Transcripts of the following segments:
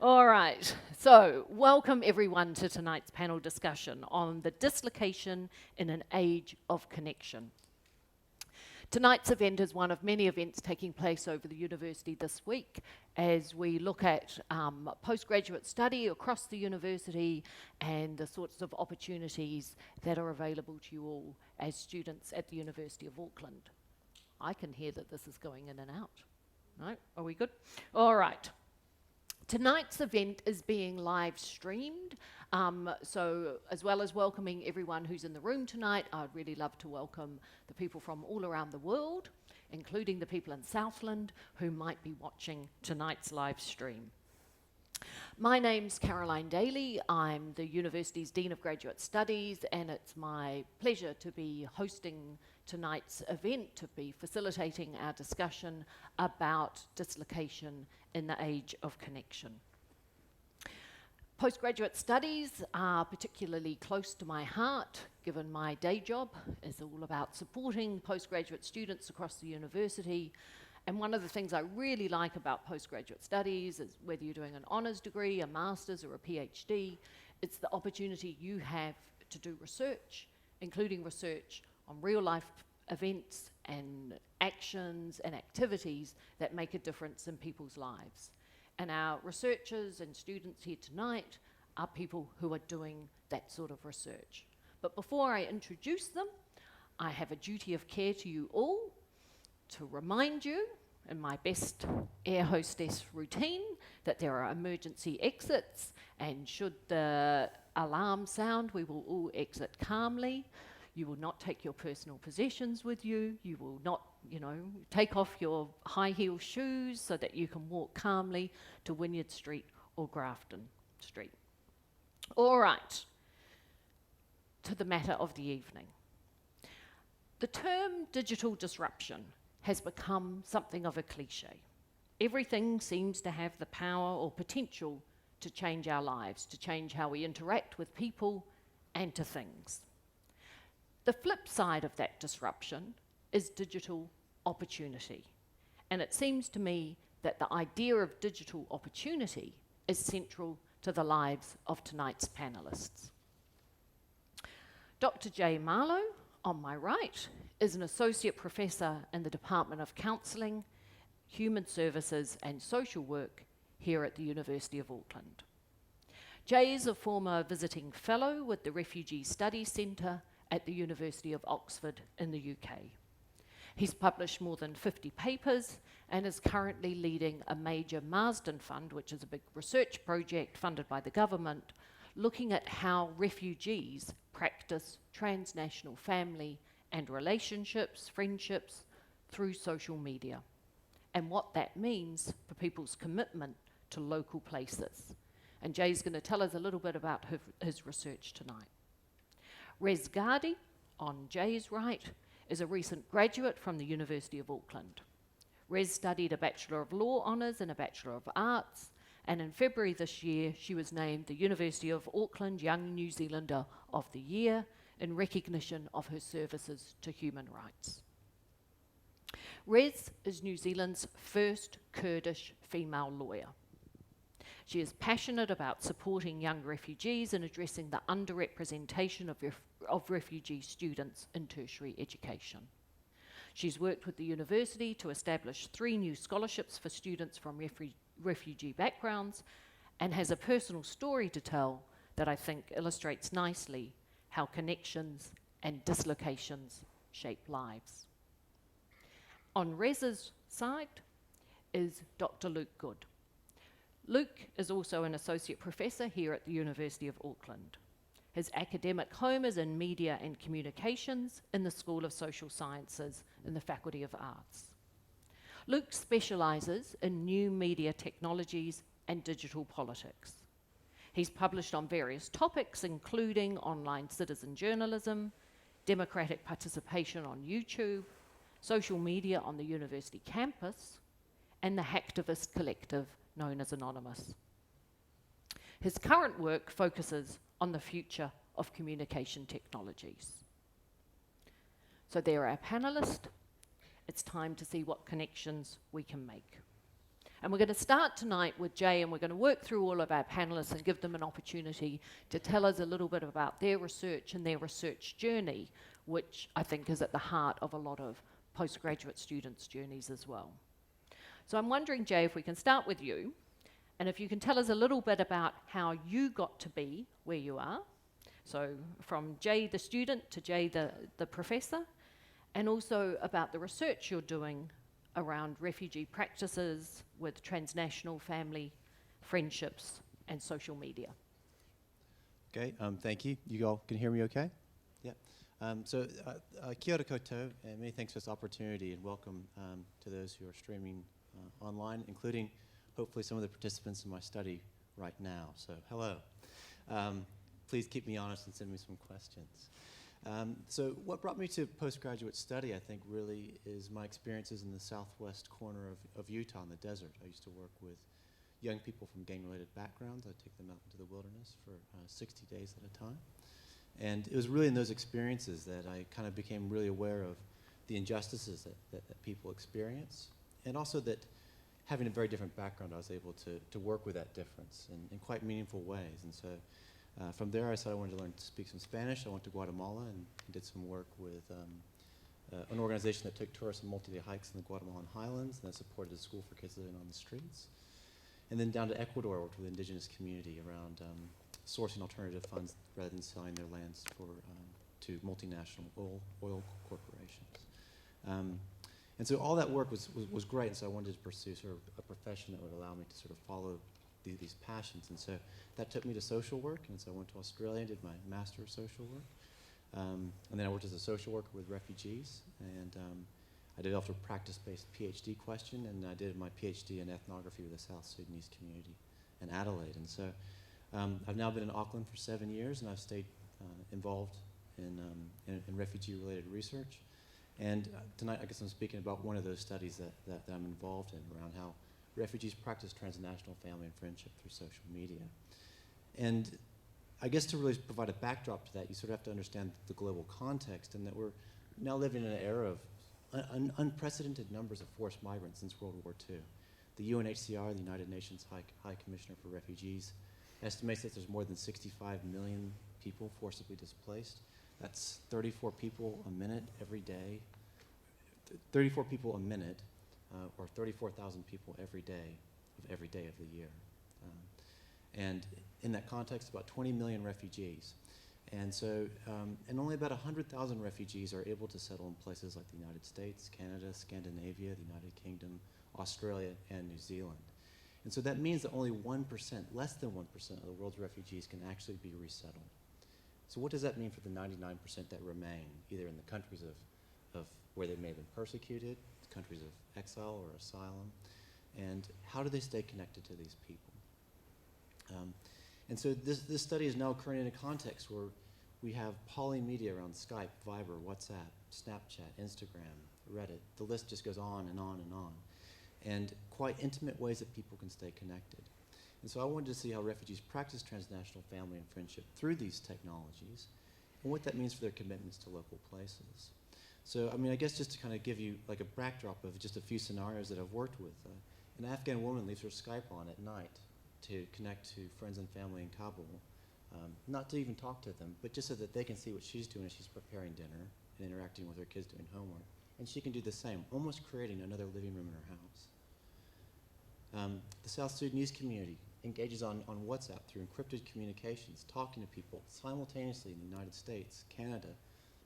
All right, so welcome everyone to tonight's panel discussion on the dislocation in an age of connection. Tonight's event is one of many events taking place over the university this week as we look at postgraduate study across the university and the sorts of opportunities that are available to you all as students at the University of Auckland. I can hear that this is going in and out. No? Are we good? All right. Tonight's event is being live streamed, so as well as welcoming everyone who's in the room tonight, I'd really love to welcome the people from all around the world, including the people in Southland who might be watching tonight's live stream. My name's Caroline Daley. I'm the university's Dean of Graduate Studies, and it's my pleasure to be hosting tonight's event, to be facilitating our discussion about dislocation in the age of connection. Postgraduate studies are particularly close to my heart, given my day job is all about supporting postgraduate students across the university. And one of the things I really like about postgraduate studies is whether you're doing an honours degree, a master's or a PhD, it's the opportunity you have to do research, including research on real life events and actions and activities that make a difference in people's lives. And our researchers and students here tonight are people who are doing that sort of research. But before I introduce them, I have a duty of care to you all to remind you, in my best air hostess routine, that there are emergency exits, and should the alarm sound, we will all exit calmly. You will not take your personal possessions with you. You will not, take off your high heel shoes so that you can walk calmly to Wynyard Street or Grafton Street. All right, to the matter of the evening. The term digital disruption has become something of a cliche. Everything seems to have the power or potential to change our lives, to change how we interact with people and to things. The flip side of that disruption is digital opportunity. And it seems to me that the idea of digital opportunity is central to the lives of tonight's panelists. Dr. Jay Marlowe, on my right, is an associate professor in the Department of Counselling, Human Services and Social Work here at the University of Auckland. Jay is a former visiting fellow with the Refugee Studies Centre at the University of Oxford in the UK. He's published more than 50 papers and is currently leading a major Marsden Fund, which is a big research project funded by the government, looking at how refugees practice transnational family and relationships, friendships, through social media, and what that means for people's commitment to local places. And Jay's going to tell us a little bit about his research tonight. Rez Gardi, on Jay's right, is a recent graduate from the University of Auckland. Rez studied a Bachelor of Law Honours and a Bachelor of Arts, and in February this year, she was named the University of Auckland Young New Zealander of the Year in recognition of her services to human rights. Rez is New Zealand's first Kurdish female lawyer. She is passionate about supporting young refugees and addressing the underrepresentation of refugee students in tertiary education. She's worked with the university to establish 3 new scholarships for students from refugee backgrounds and has a personal story to tell that I think illustrates nicely how connections and dislocations shape lives. On Rez's side is Dr. Luke Goode. Luke is also an associate professor here at the University of Auckland. His academic home is in media and communications in the School of Social Sciences in the Faculty of Arts. Luke specialises in new media technologies and digital politics. He's published on various topics, including online citizen journalism, democratic participation on YouTube, social media on the university campus, and the hacktivist collective known as Anonymous. His current work focuses on the future of communication technologies. So there are our panelists. It's time to see what connections we can make. And we're going to start tonight with Jay, and we're going to work through all of our panelists and give them an opportunity to tell us a little bit about their research and their research journey, which I think is at the heart of a lot of postgraduate students' journeys as well. So I'm wondering, Jay, if we can start with you, and if you can tell us a little bit about how you got to be where you are. So from Jay the student to Jay the professor, and also about the research you're doing around refugee practices with transnational family friendships and social media. Okay, thank you. You all can hear me okay? Yeah. Kia ora koutou, and many thanks for this opportunity, and welcome to those who are streaming online, including hopefully some of the participants in my study right now. So hello. Please keep me honest and send me some questions. So what brought me to postgraduate study, I think, really is my experiences in the southwest corner of Utah in the desert. I used to work with young people from gang-related backgrounds. I'd take them out into the wilderness for 60 days at a time. And it was really in those experiences that I kind of became really aware of the injustices that people experience, and also that having a very different background, I was able to work with that difference in quite meaningful ways. And so from there, I decided I wanted to learn to speak some Spanish. I went to Guatemala and did some work with an organization that took tourists on multi-day hikes in the Guatemalan highlands, and that supported a school for kids living on the streets. And then down to Ecuador, I worked with the indigenous community around sourcing alternative funds rather than selling their lands to multinational oil corporations. And so all that work was great, and so I wanted to pursue sort of a profession that would allow me to sort of follow these passions. And so that took me to social work, and so I went to Australia and did my Master of Social Work. And then I worked as a social worker with refugees, and I developed a practice-based PhD question, and I did my PhD in ethnography with the South Sudanese community in Adelaide. And so I've now been in Auckland for 7 years, and I've stayed involved in refugee-related research. And tonight, I guess I'm speaking about one of those studies that I'm involved in around how refugees practice transnational family and friendship through social media. And I guess to really provide a backdrop to that, you sort of have to understand the global context, and that we're now living in an era of unprecedented numbers of forced migrants since World War II. The UNHCR, the United Nations High Commissioner for Refugees, estimates that there's more than 65 million people forcibly displaced. That's 34 people a minute every day, 34 people a minute, or 34,000 people every day of the year. And in that context, about 20 million refugees. And so, and only about 100,000 refugees are able to settle in places like the United States, Canada, Scandinavia, the United Kingdom, Australia, and New Zealand. And so that means that only 1%, less than 1% of the world's refugees can actually be resettled. So what does that mean for the 99% that remain, either in the countries of where they may have been persecuted, countries of exile or asylum, and how do they stay connected to these people? And so this study is now occurring in a context where we have polymedia around Skype, Viber, WhatsApp, Snapchat, Instagram, Reddit. The list just goes on and on and on. And quite intimate ways that people can stay connected. And so I wanted to see how refugees practice transnational family and friendship through these technologies, and what that means for their commitments to local places. So, I mean, I guess just to kind of give you like a backdrop of just a few scenarios that I've worked with. An Afghan woman leaves her Skype on at night to connect to friends and family in Kabul, not to even talk to them, but just so that they can see what she's doing as she's preparing dinner and interacting with her kids doing homework. And she can do the same, almost creating another living room in her house. The South Sudanese community engages on WhatsApp through encrypted communications, talking to people simultaneously in the United States, Canada,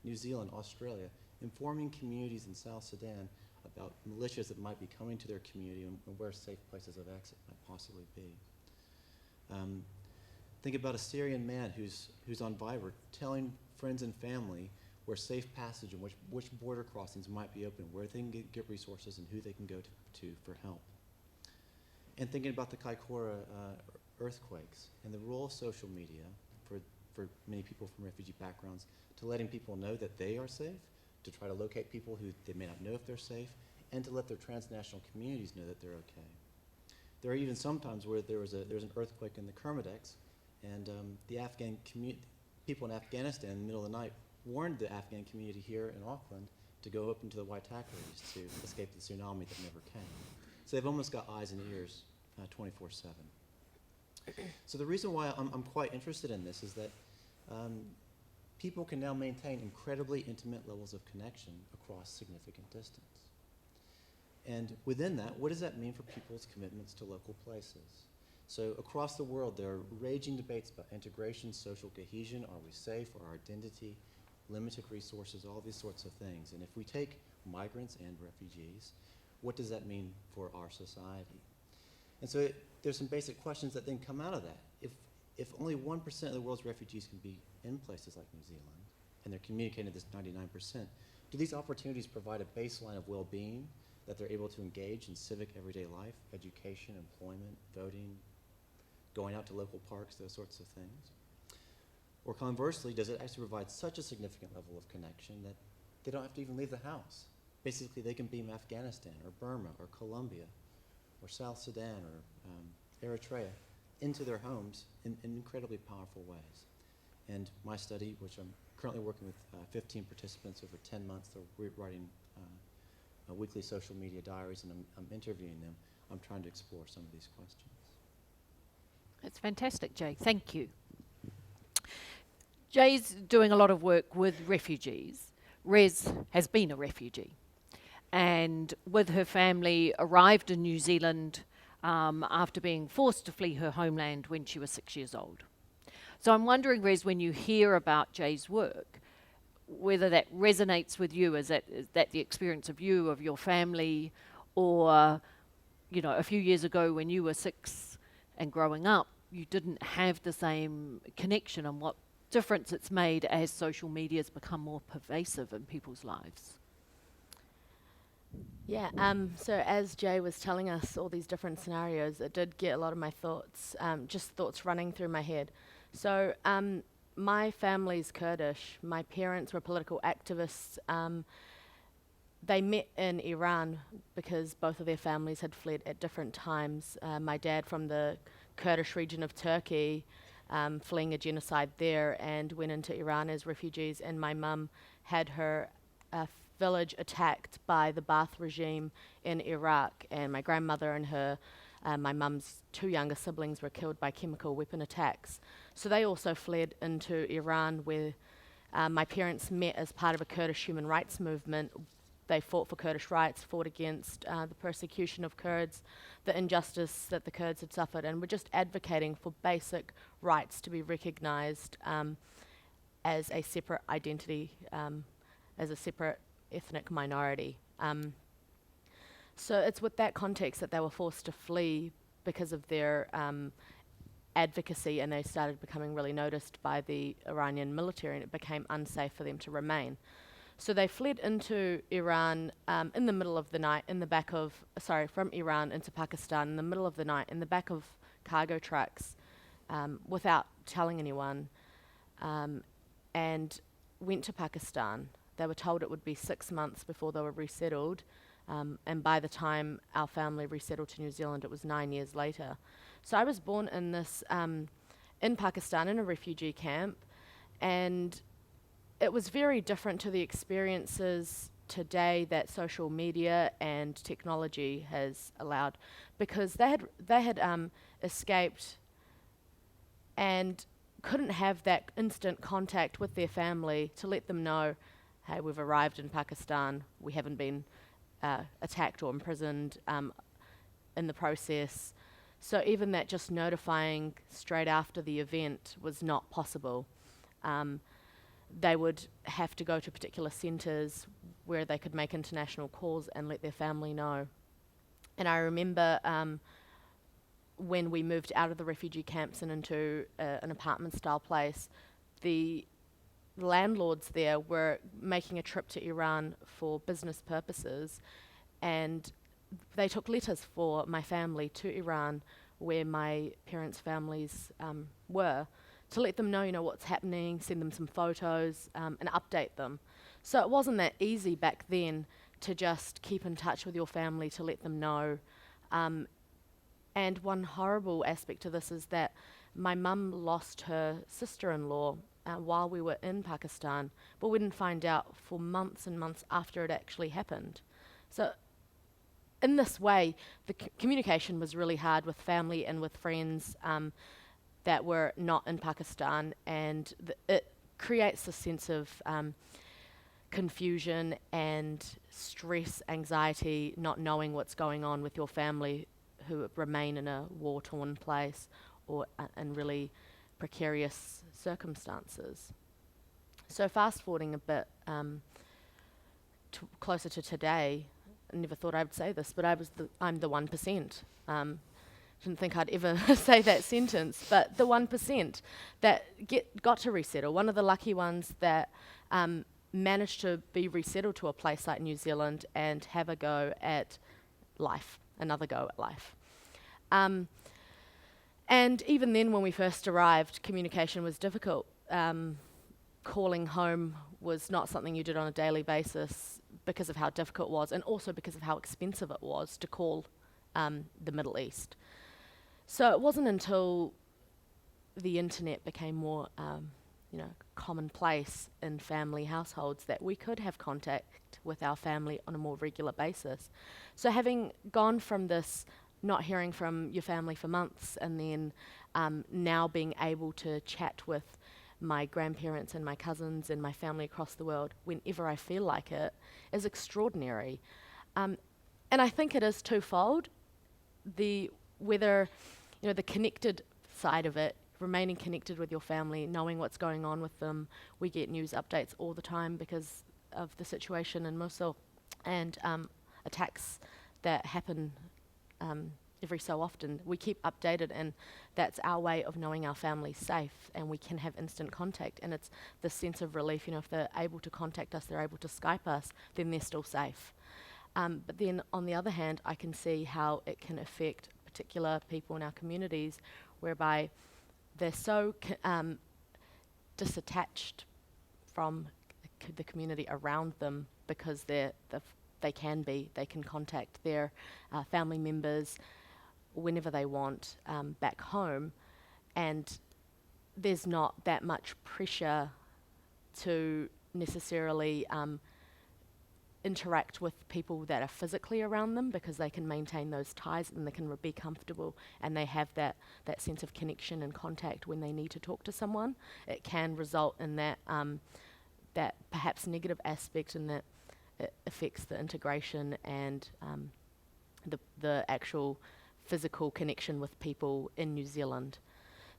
New Zealand, Australia, informing communities in South Sudan about militias that might be coming to their community and where safe places of exit might possibly be. Think about a Syrian man who's on Viber telling friends and family where safe passage and which border crossings might be open, where they can get resources, and who they can go to for help. And thinking about the Kaikoura earthquakes and the role of social media for many people from refugee backgrounds to letting people know that they are safe, to try to locate people who they may not know if they're safe, and to let their transnational communities know that they're okay. There are even some times where there was an earthquake in the Kermadec, and the Afghan people in Afghanistan in the middle of the night warned the Afghan community here in Auckland to go up into the Waitakeres to escape the tsunami that never came. So they've almost got eyes and ears 24/7. So the reason why I'm quite interested in this is that people can now maintain incredibly intimate levels of connection across significant distance. And within that, what does that mean for people's commitments to local places? So across the world, there are raging debates about integration, social cohesion, are we safe, our identity, limited resources, all these sorts of things. And if we take migrants and refugees, what does that mean for our society? And so there's some basic questions that then come out of that. If only 1% of the world's refugees can be in places like New Zealand, and they're communicating to this 99%, do these opportunities provide a baseline of well-being that they're able to engage in civic everyday life, education, employment, voting, going out to local parks, those sorts of things? Or conversely, does it actually provide such a significant level of connection that they don't have to even leave the house? Basically, they can beam Afghanistan or Burma or Colombia or South Sudan or Eritrea into their homes in incredibly powerful ways. And my study, which I'm currently working with 15 participants over 10 months, they're writing weekly social media diaries, and I'm interviewing them. I'm trying to explore some of these questions. That's fantastic, Jay. Thank you. Jay's doing a lot of work with refugees. Rez has been a refugee, and with her family arrived in New Zealand after being forced to flee her homeland when she was 6 years old. So I'm wondering, Rez, when you hear about Jay's work, whether that resonates with you. Is that the experience of you, of your family, or, you know, a few years ago when you were 6 and growing up, you didn't have the same connection, and what difference it's made as social media's become more pervasive in people's lives? Yeah, so as Jay was telling us all these different scenarios, it did get a lot of my thoughts, just thoughts running through my head. So my family's Kurdish. My parents were political activists. They met in Iran because both of their families had fled at different times. My dad from the Kurdish region of Turkey, fleeing a genocide there, and went into Iran as refugees, and my mum had her village attacked by the Ba'ath regime in Iraq, and my grandmother and her, my mum's 2 younger siblings were killed by chemical weapon attacks. So they also fled into Iran, where my parents met as part of a Kurdish human rights movement. They fought for Kurdish rights, fought against the persecution of Kurds, the injustice that the Kurds had suffered, and were just advocating for basic rights to be recognised as a separate identity, as a separate ethnic minority. So it's with that context that they were forced to flee because of their advocacy, and they started becoming really noticed by the Iranian military, and it became unsafe for them to remain. So they fled into Iran in the middle of the night, from Iran into Pakistan in the middle of the night in the back of cargo trucks without telling anyone, and went to Pakistan. They were told it would be 6 months before they were resettled, and by the time our family resettled to New Zealand, it was 9 years later. So I was born in this, in Pakistan, in a refugee camp, and it was very different to the experiences today that social media and technology has allowed, because they had escaped and couldn't have that instant contact with their family to let them know, hey, we've arrived in Pakistan, we haven't been attacked or imprisoned in the process. So even that, just notifying straight after the event, was not possible. They would have to go to particular centres where they could make international calls and let their family know. And I remember when we moved out of the refugee camps and into an apartment-style place, the landlords there were making a trip to Iran for business purposes, and they took letters for my family to Iran, where my parents' families were, to let them know, what's happening, send them some photos, and update them. So it wasn't that easy back then to just keep in touch with your family to let them know. And one horrible aspect to this is that my mum lost her sister-in-law while we were in Pakistan, but we didn't find out for months and months after it actually happened. So in this way, the communication was really hard with family and with friends that were not in Pakistan, and it creates a sense of confusion and stress, anxiety, not knowing what's going on with your family who remain in a war-torn place or in really precarious circumstances. So fast forwarding a bit closer to today, I never thought I would say this, but I'm the 1%. Didn't think I'd ever say that sentence, but the 1% that got to resettle, one of the lucky ones that managed to be resettled to a place like New Zealand and have a go at life, another go at life. And even then, when we first arrived, communication was difficult. Calling home was not something you did on a daily basis because of how difficult it was, and also because of how expensive it was to call the Middle East. So it wasn't until the internet became more commonplace in family households that we could have contact with our family on a more regular basis. So having gone from this not hearing from your family for months, and then now being able to chat with my grandparents and my cousins and my family across the world whenever I feel like it, is extraordinary. And I think it is twofold. The connected side of it, remaining connected with your family, knowing what's going on with them. We get news updates all the time because of the situation in Mosul and attacks that happen every so often. We keep updated, and that's our way of knowing our family's safe, and we can have instant contact. And it's the sense of relief, if they're able to contact us, they're able to Skype us, then they're still safe. But then on the other hand, I can see how it can affect particular people in our communities, whereby they're so disattached from the community around them because they can contact their family members whenever they want back home, and there's not that much pressure to necessarily interact with people that are physically around them, because they can maintain those ties and they can be comfortable, and they have that sense of connection and contact when they need to talk to someone. It can result in that perhaps negative aspect, in that it affects the integration and the actual physical connection with people in New Zealand.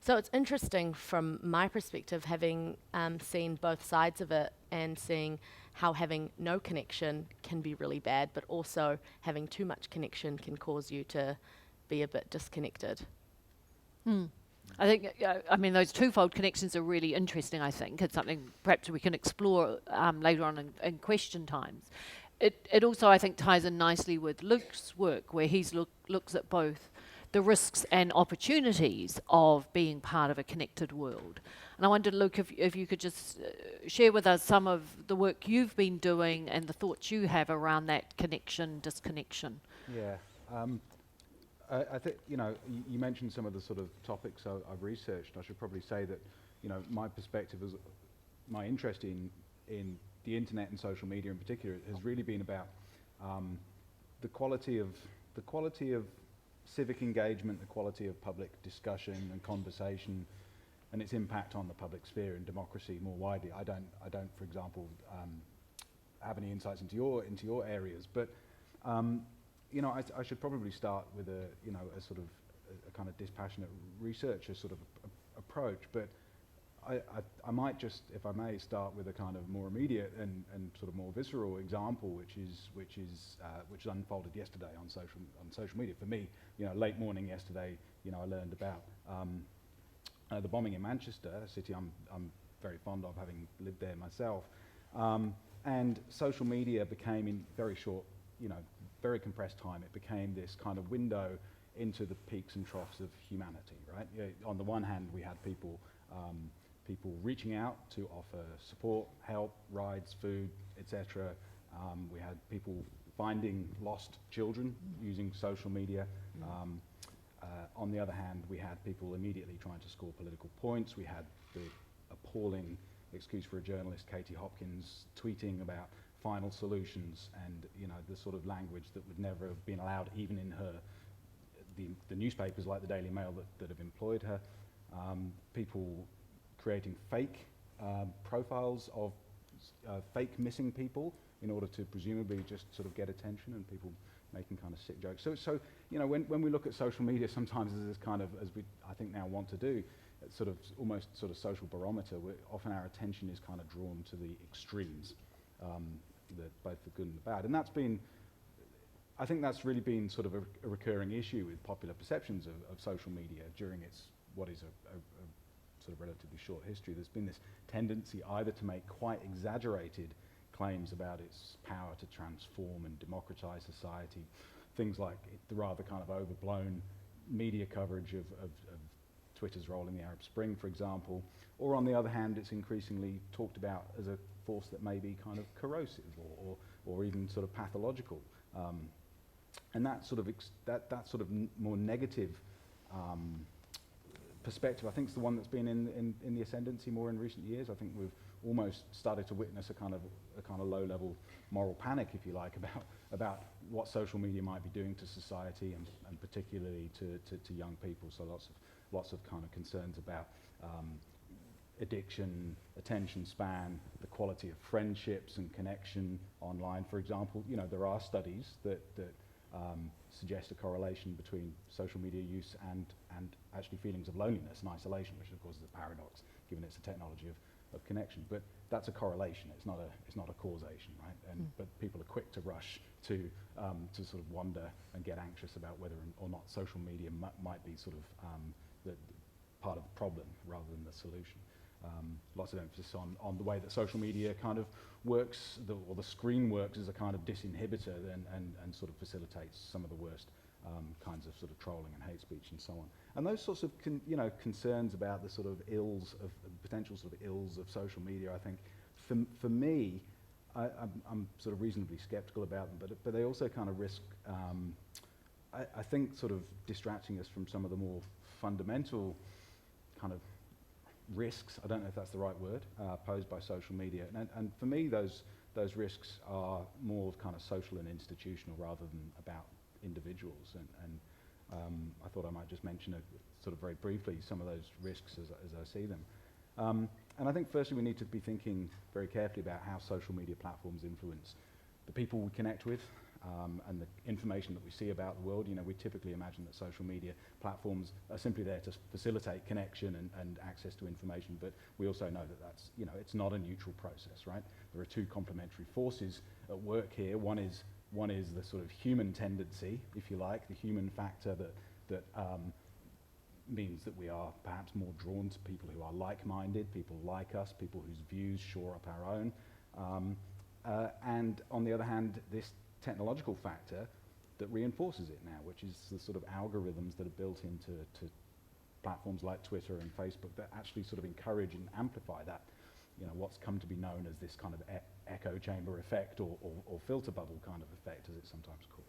So it's interesting from my perspective, having seen both sides of it and seeing how having no connection can be really bad, but also having too much connection can cause you to be a bit disconnected. I think, those twofold connections are really interesting, I think. It's something perhaps we can explore later on in question times. It also, I think, ties in nicely with Luke's work, where he looks at both the risks and opportunities of being part of a connected world. And I wondered, Luke, if you could just share with us some of the work you've been doing and the thoughts you have around that connection, disconnection. Yeah. I think, you mentioned some of the sort of topics I've researched. I should probably say that, my perspective is, my interest in the internet and social media in particular has really been about the quality of civic engagement, the quality of public discussion and conversation, and its impact on the public sphere and democracy more widely. I don't, for example, have any insights into your areas, but I should probably start with a kind of dispassionate researcher sort of approach, but I might just, if I may, start with a kind of more immediate and sort of more visceral example, which unfolded yesterday on social media. For me, late morning yesterday, I learned about the bombing in Manchester, a city I'm very fond of, having lived there myself, and social media became, in very short, very compressed time, it became this kind of window into the peaks and troughs of humanity. Right? On the one hand, we had people reaching out to offer support, help, rides, food, etc. We had people finding lost children using social media. On the other hand, we had people immediately trying to score political points. We had the appalling excuse for a journalist, Katie Hopkins, tweeting about final solutions and, you know, the sort of language that would never have been allowed even in the newspapers like the Daily Mail that have employed her. People creating fake profiles of fake missing people in order to presumably just sort of get attention, and people making kind of sick jokes. So you know, when we look at social media, sometimes as this kind of, as we I think now want to do, it's sort of almost sort of social barometer, where often our attention is kind of drawn to the extremes, both the good and the bad. And that's been, I think that's really been sort of a recurring issue with popular perceptions of social media during its, what is a sort of relatively short history. There's been this tendency either to make quite exaggerated claims about its power to transform and democratize society, things like the rather kind of overblown media coverage of Twitter's role in the Arab Spring, for example, or on the other hand, it's increasingly talked about as a force that may be kind of corrosive or even sort of pathological. And that sort of that sort of more negative perspective, I think, is the one that's been in the ascendancy more in recent years. I think we've almost started to witness a kind of low-level moral panic, if you like, about what social media might be doing to society and particularly to young people. So lots of kind of concerns about addiction, attention span, the quality of friendships and connection online, for example. You know, there are studies that suggest a correlation between social media use and actually feelings of loneliness and isolation, which of course is a paradox, given it's a technology of connection. But that's a correlation. It's not a causation, right? And but people are quick to rush to sort of wonder and get anxious about whether or not social media might be sort of the part of the problem rather than the solution. Lots of emphasis on the way that social media kind of works, or the screen works as a kind of disinhibitor and sort of facilitates some of the worst kinds of sort of trolling and hate speech and so on. And those sorts of concerns about the sort of ills of potential sort of ills of social media, I think, for me, I'm sort of reasonably skeptical about them, but they also kind of risk, I think, sort of distracting us from some of the more fundamental kind of risks, I don't know if that's the right word, posed by social media. And for me, those risks are more kind of social and institutional rather than about individuals. And I thought I might just mention sort of very briefly some of those risks as I see them. And I think firstly we need to be thinking very carefully about how social media platforms influence the people we connect with, and the information that we see about the world. You know, we typically imagine that social media platforms are simply there to facilitate connection and access to information, but we also know that that's, you know, it's not a neutral process, right? There are two complementary forces at work here. One is the sort of human tendency, if you like, the human factor that means that we are perhaps more drawn to people who are like-minded, people like us, people whose views shore up our own. And on the other hand, this technological factor that reinforces it now, which is the sort of algorithms that are built into platforms like Twitter and Facebook that actually sort of encourage and amplify that, you know, what's come to be known as this kind of echo chamber effect or filter bubble kind of effect, as it's sometimes called.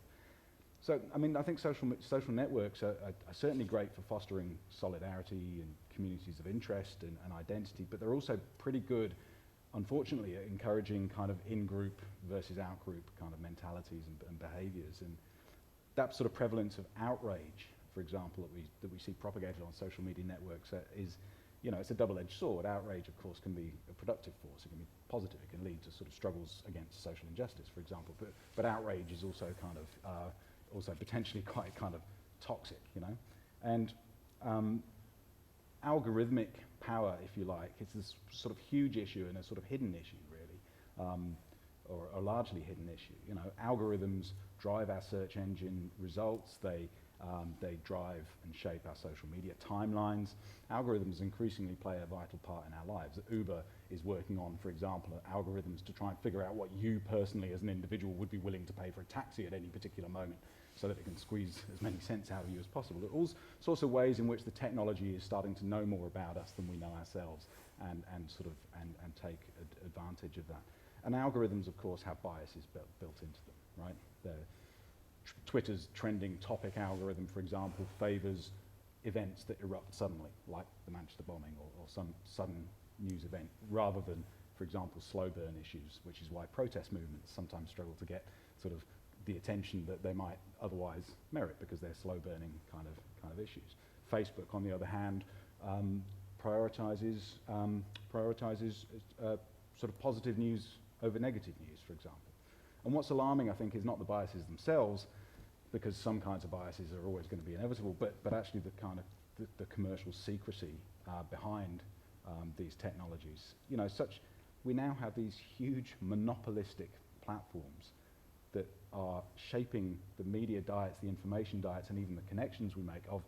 So, I mean, I think social networks are certainly great for fostering solidarity and communities of interest and identity, but they're also pretty good, unfortunately, at encouraging kind of in-group versus out-group kind of mentalities and behaviours. And that sort of prevalence of outrage, for example, that we see propagated on social media networks is, you know, it's a double-edged sword. Outrage, of course, can be a productive force. It can be positive. It can lead to sort of struggles against social injustice, for example. But outrage is also kind of also potentially quite kind of toxic, you know. And algorithmic power, if you like, is this sort of huge issue and a sort of hidden issue, really, or a largely hidden issue. You know, algorithms drive our search engine results. They drive and shape our social media timelines. Algorithms increasingly play a vital part in our lives. Uber is working on, for example, algorithms to try and figure out what you personally as an individual would be willing to pay for a taxi at any particular moment, so that it can squeeze as many cents out of you as possible. There are all sorts of ways in which the technology is starting to know more about us than we know ourselves, and take advantage of that. And algorithms, of course, have biases built into them, right? Twitter's trending topic algorithm, for example, favours events that erupt suddenly, like the Manchester bombing or some sudden news event, rather than for example, slow burn issues, which is why protest movements sometimes struggle to get sort of the attention that they might otherwise merit because they're slow burning kind of issues. Facebook, on the other hand, prioritizes sort of positive news over negative news, for example. And what's alarming, I think, is not the biases themselves, because some kinds of biases are always going to be inevitable, but actually the kind of the commercial secrecy behind these technologies. You know, we now have these huge monopolistic platforms that are shaping the media diets, the information diets, and even the connections we make of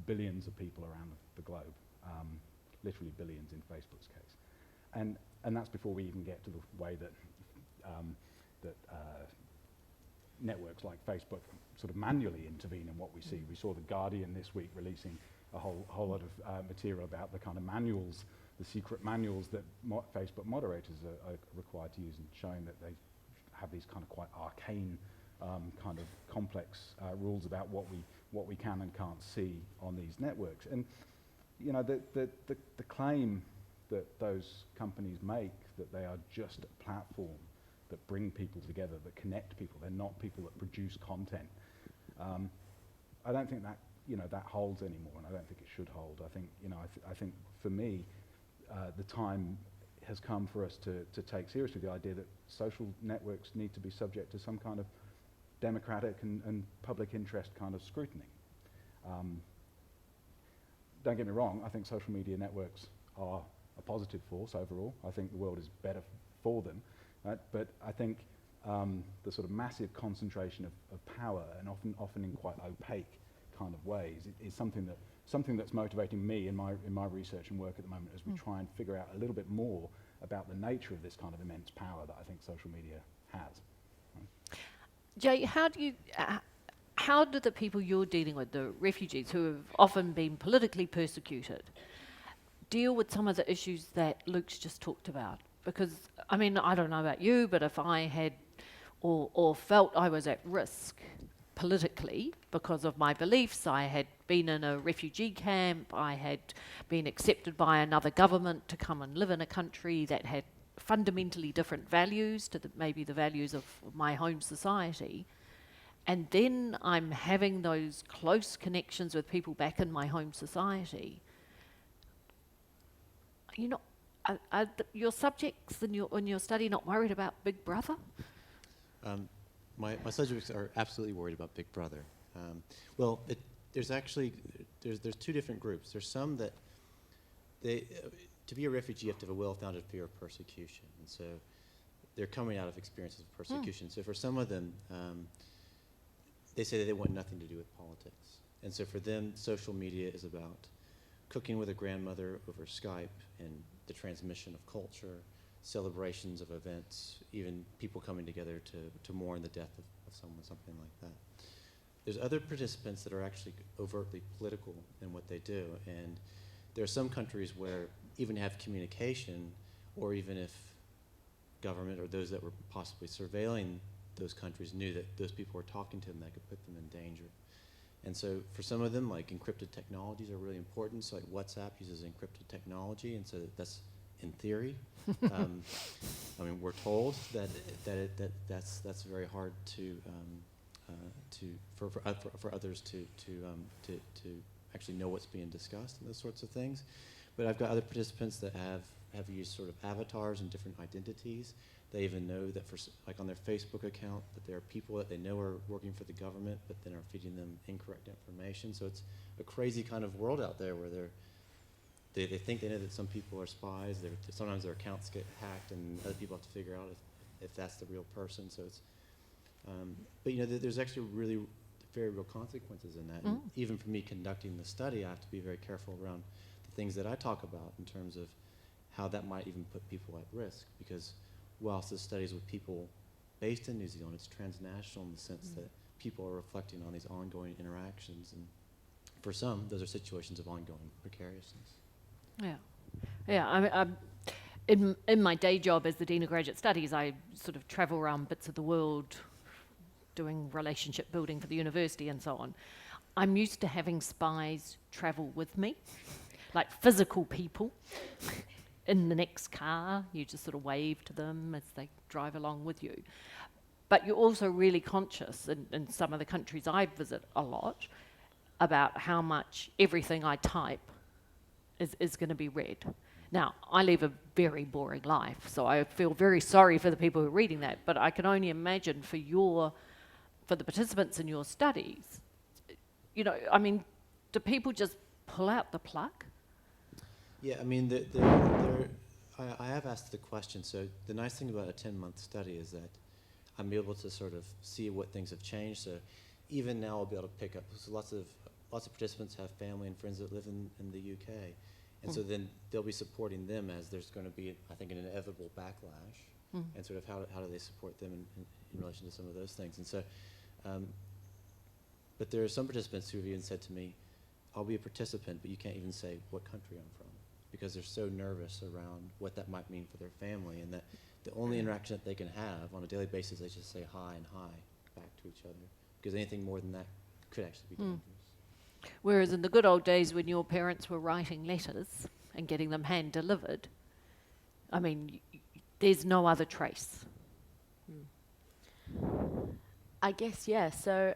billions of people around the globe, literally billions in Facebook's case. And that's before we even get to the way that networks like Facebook sort of manually intervene in what we see. We saw The Guardian this week releasing a whole lot of material about the kind of manuals, the secret manuals that Facebook moderators are required to use, and showing that they have these kind of quite arcane, kind of complex rules about what we can and can't see on these networks. And you know, the claim that those companies make, that they are just a platform that bring people together, that connect people, they're not people that produce content. I don't think that, you know, that holds anymore, and I don't think it should hold. I think, you know, I think for me, the time has come for us to take seriously the idea that social networks need to be subject to some kind of democratic and public interest kind of scrutiny. Don't get me wrong, I think social media networks are a positive force overall. I think the world is better for them, right? But I think the sort of massive concentration of power, and often in quite opaque kind of ways, is something that's motivating me in my research and work at the moment, as we try and figure out a little bit more about the nature of this kind of immense power that I think social media has. Right? Jay, how do the people you're dealing with, the refugees who have often been politically persecuted, deal with some of the issues that Luke's just talked about? Because, I mean, I don't know about you, but if I had or felt I was at risk politically because of my beliefs, I had been in a refugee camp, I had been accepted by another government to come and live in a country that had fundamentally different values to maybe the values of my home society, and then I'm having those close connections with people back in my home society. You know, are your subjects in your study not worried about Big Brother? My subjects are absolutely worried about Big Brother. Well, there's two different groups. There's some that to be a refugee, you have to have a well-founded fear of persecution, and so they're coming out of experiences of persecution. So for some of them, they say that they want nothing to do with politics, and so for them, social media is about cooking with a grandmother over Skype and the transmission of culture, celebrations of events, even people coming together to mourn the death of someone, something like that. There's other participants that are actually overtly political in what they do, and there are some countries where even to have communication, or even if government or those that were possibly surveilling those countries knew that those people were talking to them, that could put them in danger. And so for some of them, like encrypted technologies are really important. So like WhatsApp uses encrypted technology, and so that's in theory. I mean, we're told that's very hard for others to actually know what's being discussed and those sorts of things. But I've got other participants that have used sort of avatars and different identities. They even know that like on their Facebook account, that there are people that they know are working for the government, but then are feeding them incorrect information. So it's a crazy kind of world out there where they think they know that some people are spies. Sometimes their accounts get hacked, and other people have to figure out if that's the real person. So it's, but you know, there's actually really very real consequences in that. And even for me conducting the study, I have to be very careful around the things that I talk about in terms of how that might even put people at risk, because whilst this study is with people based in New Zealand, it's transnational in the sense that people are reflecting on these ongoing interactions, and for some, those are situations of ongoing precariousness. Yeah, yeah. I mean, in my day job as the Dean of Graduate Studies, I sort of travel around bits of the world doing relationship building for the university and so on. I'm used to having spies travel with me, like physical people in the next car, you just sort of wave to them as they drive along with you. But you're also really conscious in some of the countries I visit a lot about how much everything I type is going to be read. Now, I live a very boring life, so I feel very sorry for the people who are reading that, but I can only imagine for the participants in your studies, you know, I mean, do people just pull out the plug? Yeah, I mean, I have asked the question. So the nice thing about a 10-month study is that I'm able to sort of see what things have changed. So even now I'll be able to pick up, so lots of participants have family and friends that live in the UK. And so then they'll be supporting them as there's going to be, I think, an inevitable backlash. And sort of how do they support them in relation to some of those things. And so, but there are some participants who have even said to me, I'll be a participant, but you can't even say what country I'm from, because they're so nervous around what that might mean for their family, and that the only interaction that they can have on a daily basis, they just say hi and hi back to each other, because anything more than that could actually be dangerous. Whereas in the good old days when your parents were writing letters and getting them hand-delivered, I mean, there's no other trace. I guess, yeah. So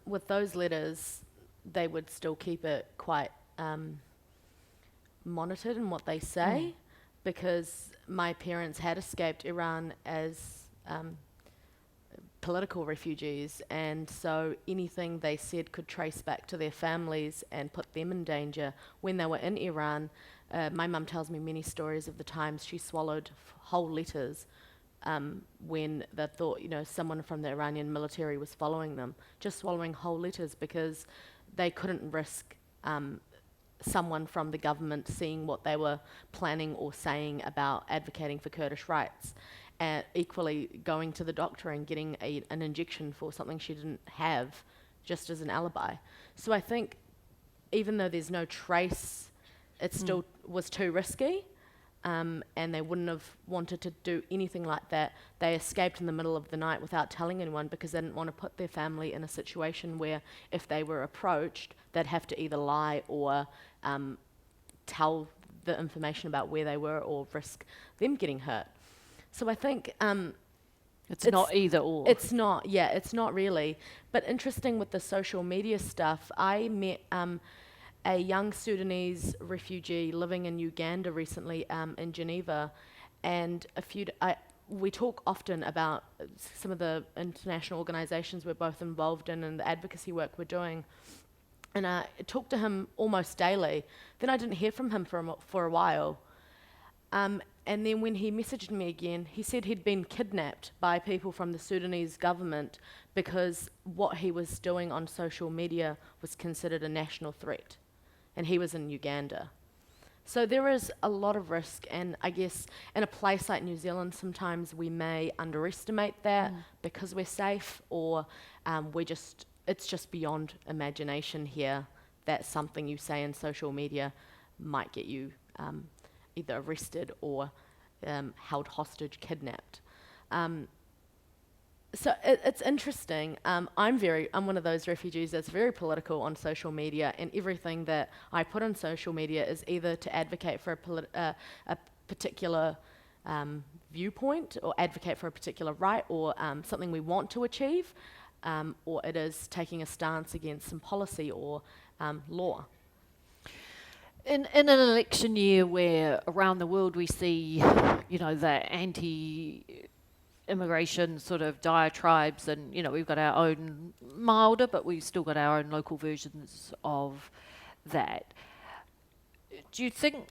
with those letters, they would still keep it quite monitored in what they say, because my parents had escaped Iran as political refugees, and so anything they said could trace back to their families and put them in danger. When they were in Iran, my mum tells me many stories of the times she swallowed whole letters when they thought, you know, someone from the Iranian military was following them, just swallowing whole letters because they couldn't risk someone from the government seeing what they were planning or saying about advocating for Kurdish rights. And equally going to the doctor and getting an injection for something she didn't have just as an alibi. So I think even though there's no trace, it still was too risky, and they wouldn't have wanted to do anything like that. They escaped in the middle of the night without telling anyone because they didn't want to put their family in a situation where if they were approached, they'd have to either lie or tell the information about where they were or risk them getting hurt. So I think It's not either or. it's not, yeah, it's not really. But interesting with the social media stuff, I met a young Sudanese refugee living in Uganda recently in Geneva, and we talk often about some of the international organisations we're both involved in and the advocacy work we're doing. And I talked to him almost daily. Then I didn't hear from him for a while. And then when he messaged me again, he said he'd been kidnapped by people from the Sudanese government because what he was doing on social media was considered a national threat. And he was in Uganda. So there is a lot of risk, and I guess in a place like New Zealand, sometimes we may underestimate that because we're safe, or it's just beyond imagination here that something you say in social media might get you either arrested or held hostage, kidnapped. So it's interesting. I'm one of those refugees that's very political on social media, and everything that I put on social media is either to advocate for a particular viewpoint, or advocate for a particular right, or something we want to achieve, or it is taking a stance against some policy or law. In an election year where around the world we see, you know, the anti-immigration sort of diatribes, and, you know, we've got our own milder, but we've still got our own local versions of that. Do you think,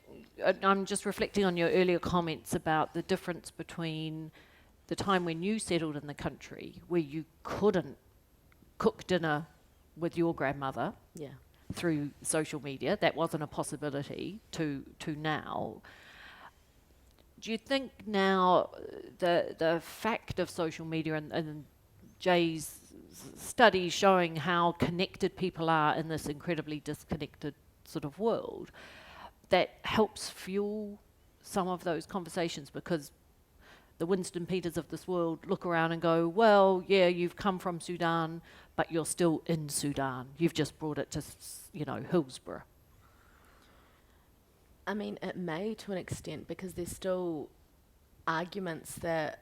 I'm just reflecting on your earlier comments about the difference between the time when you settled in the country, where you couldn't cook dinner with your grandmother, through social media, that wasn't a possibility, to now. Do you think now the fact of social media and Jay's study showing how connected people are in this incredibly disconnected sort of world, that helps fuel some of those conversations? Because the Winston Peters of this world look around and go, well, yeah, you've come from Sudan, but you're still in Sudan. You've just brought it to, you know, Hillsborough. I mean, it may to an extent, because there's still arguments that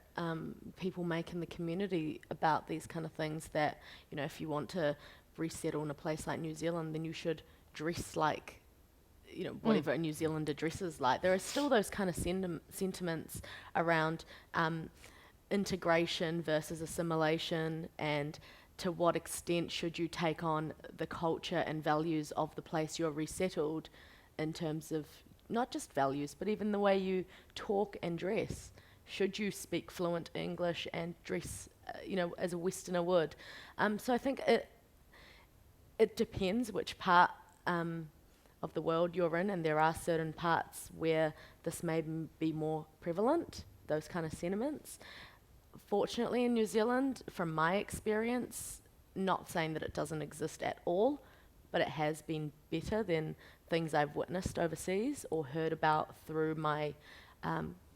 people make in the community about these kind of things, that, you know, if you want to resettle in a place like New Zealand, then you should dress like, you know, whatever a New Zealander dresses like. There are still those kind of sentiments around integration versus assimilation, and to what extent should you take on the culture and values of the place you're resettled, in terms of not just values, but even the way you talk and dress. Should you speak fluent English and dress, you know, as a Westerner would? So I think it depends which part of the world you're in, and there are certain parts where this may be more prevalent, those kind of sentiments. Fortunately, in New Zealand, from my experience, not saying that it doesn't exist at all, but it has been better than things I've witnessed overseas or heard about through my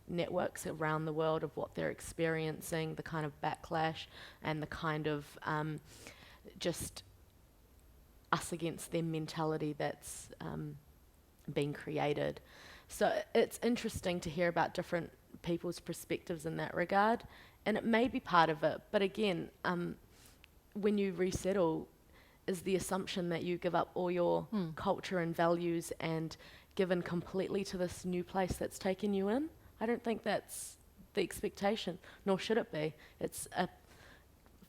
networks around the world, of what they're experiencing, the kind of backlash and the kind of just us against their mentality that's being created. So it's interesting to hear about different people's perspectives in that regard, and it may be part of it. But again, when you resettle, is the assumption that you give up all your culture and values and given completely to this new place that's taken you in? I don't think that's the expectation, nor should it be. It's a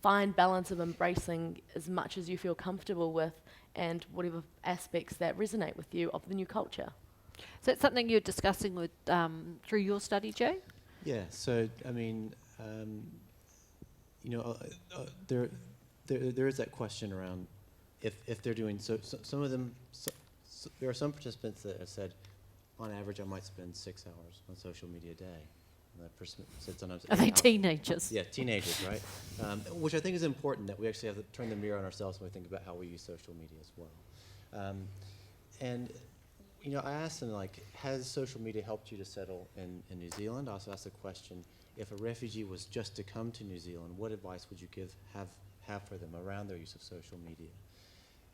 fine balance of embracing as much as you feel comfortable with, and whatever aspects that resonate with you of the new culture. Is that something you're discussing with through your study, Jay? Yeah, so I mean, you know, there is that question around if they're doing, so some of them, there are some participants that have said, on average, I might spend 6 hours on social media a day. And that person said sometimes Are they 8 hours. teenagers? Yeah, teenagers, right? Which I think is important, that we actually have to turn the mirror on ourselves when we think about how we use social media as well. And you know, I asked them, like, has social media helped you to settle in New Zealand? I also asked the question, if a refugee was just to come to New Zealand, what advice would you have for them around their use of social media?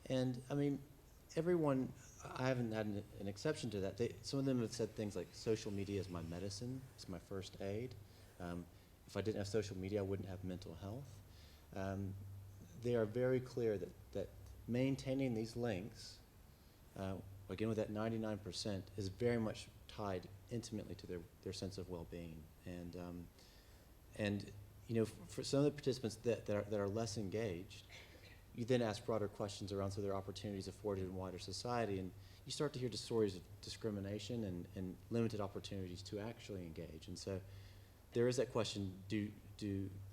And I mean, everyone, I haven't had an exception to that. Some of them have said things like, social media is my medicine, it's my first aid. If I didn't have social media, I wouldn't have mental health. They are very clear that maintaining these links, again with that 99%, is very much tied intimately to their sense of well-being. And you know, for some of the participants that are less engaged, you then ask broader questions around some of their opportunities afforded in wider society, and you start to hear the stories of discrimination and limited opportunities to actually engage. And so there is that question, do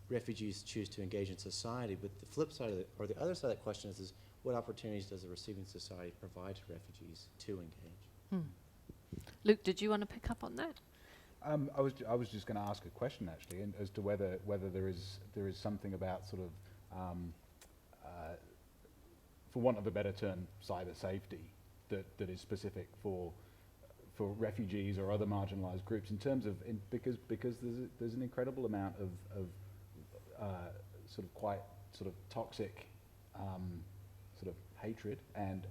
refugees choose to engage in society? But the flip side of it, or the other side of that question is what opportunities does a receiving society provide to refugees to engage? Luke, did you want to pick up on that? I was just going to ask a question actually, as to whether there is something about sort of, for want of a better term, cyber safety that is specific for refugees or other marginalised groups, in terms of because there's an incredible amount of sort of quite sort of toxic sort of hatred and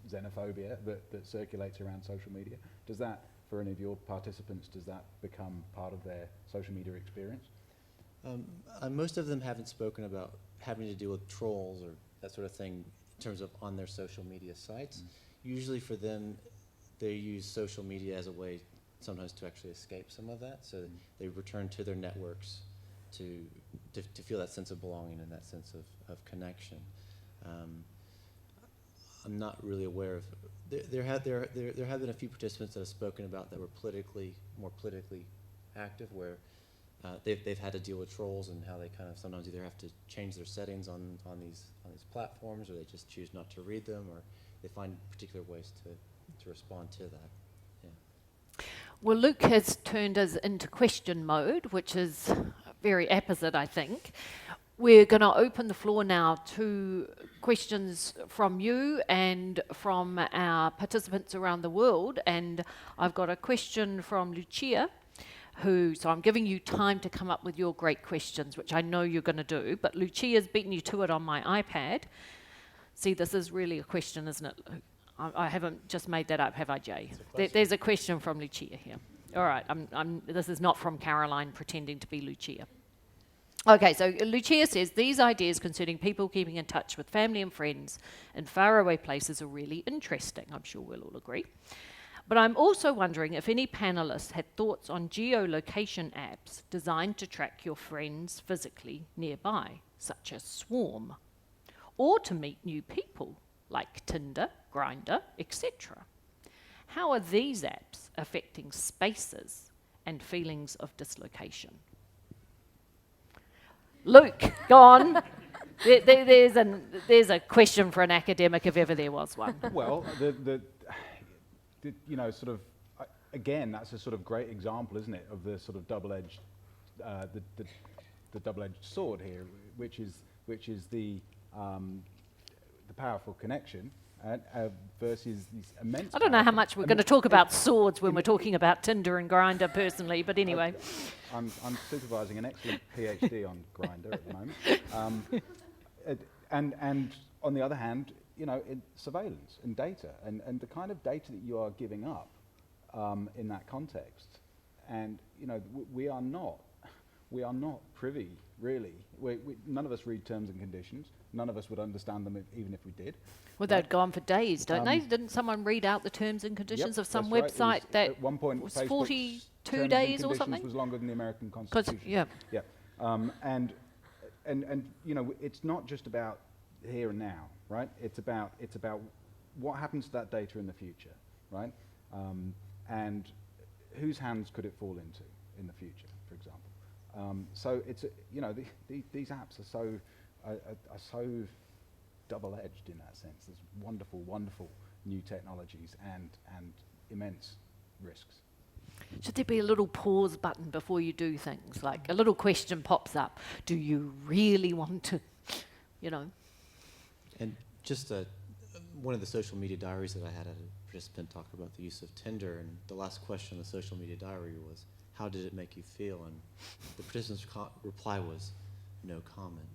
xenophobia that circulates around social media. Does that, for any of your participants, does that become part of their social media experience? Most of them haven't spoken about having to deal with trolls or that sort of thing in terms of on their social media sites. Usually for them, they use social media as a way sometimes to actually escape some of that, so they return to their networks to feel that sense of belonging and that sense of connection. I'm not really aware of, there have been a few participants that have spoken about that were more politically active, where they've had to deal with trolls and how they kind of sometimes either have to change their settings on these platforms, or they just choose not to read them, or they find particular ways to respond to that. Yeah. Well, Luke has turned us into question mode, which is very apposite, I think. We're going to open the floor now to questions from you and from our participants around the world. And I've got a question from Lucia, so I'm giving you time to come up with your great questions, which I know you're going to do, but Lucia's beaten you to it on my iPad. See, this is really a question, isn't it, Luke? I haven't just made that up, have I, Jay? There's a question from Lucia here. All right, this is not from Caroline pretending to be Lucia. Okay, so Lucia says, these ideas concerning people keeping in touch with family and friends in faraway places are really interesting. I'm sure we'll all agree. But I'm also wondering if any panelists had thoughts on geolocation apps designed to track your friends physically nearby, such as Swarm, or to meet new people, like Tinder, Grindr, etc. How are these apps affecting spaces and feelings of dislocation? Luke, go on. There's a question for an academic if ever there was one. Well, you know, sort of, again, that's a sort of great example, isn't it, of the sort of double-edged, the double-edged sword here, which is the powerful connection versus these immense. I don't know how much we're going to talk about swords when we're talking about Tinder and Grindr personally, but anyway. I'm supervising an excellent PhD on Grindr at the moment. And on the other hand, you know, surveillance and data and the kind of data that you are giving up in that context. And, you know, we are not privy, really. None of us read terms and conditions. None of us would understand them even if we did. Well, they'd go on for days, don't they? Didn't someone read out the terms and conditions of some website that at one point was Facebook's 42 terms days and or something? was longer than the American Constitution. Yeah. Yeah. And you know, it's not just about here and now, right? It's about what happens to that data in the future, right? And whose hands could it fall into in the future, for example? So it's you know, these apps are so double-edged in that sense. There's wonderful new technologies and immense risks. Should there be a little pause button before you do things? Like a little question pops up. Do you really want to, you know? And just one of the social media diaries that I had a participant talk about the use of Tinder, and the last question in the social media diary was, how did it make you feel? And the participant's reply was, no comment.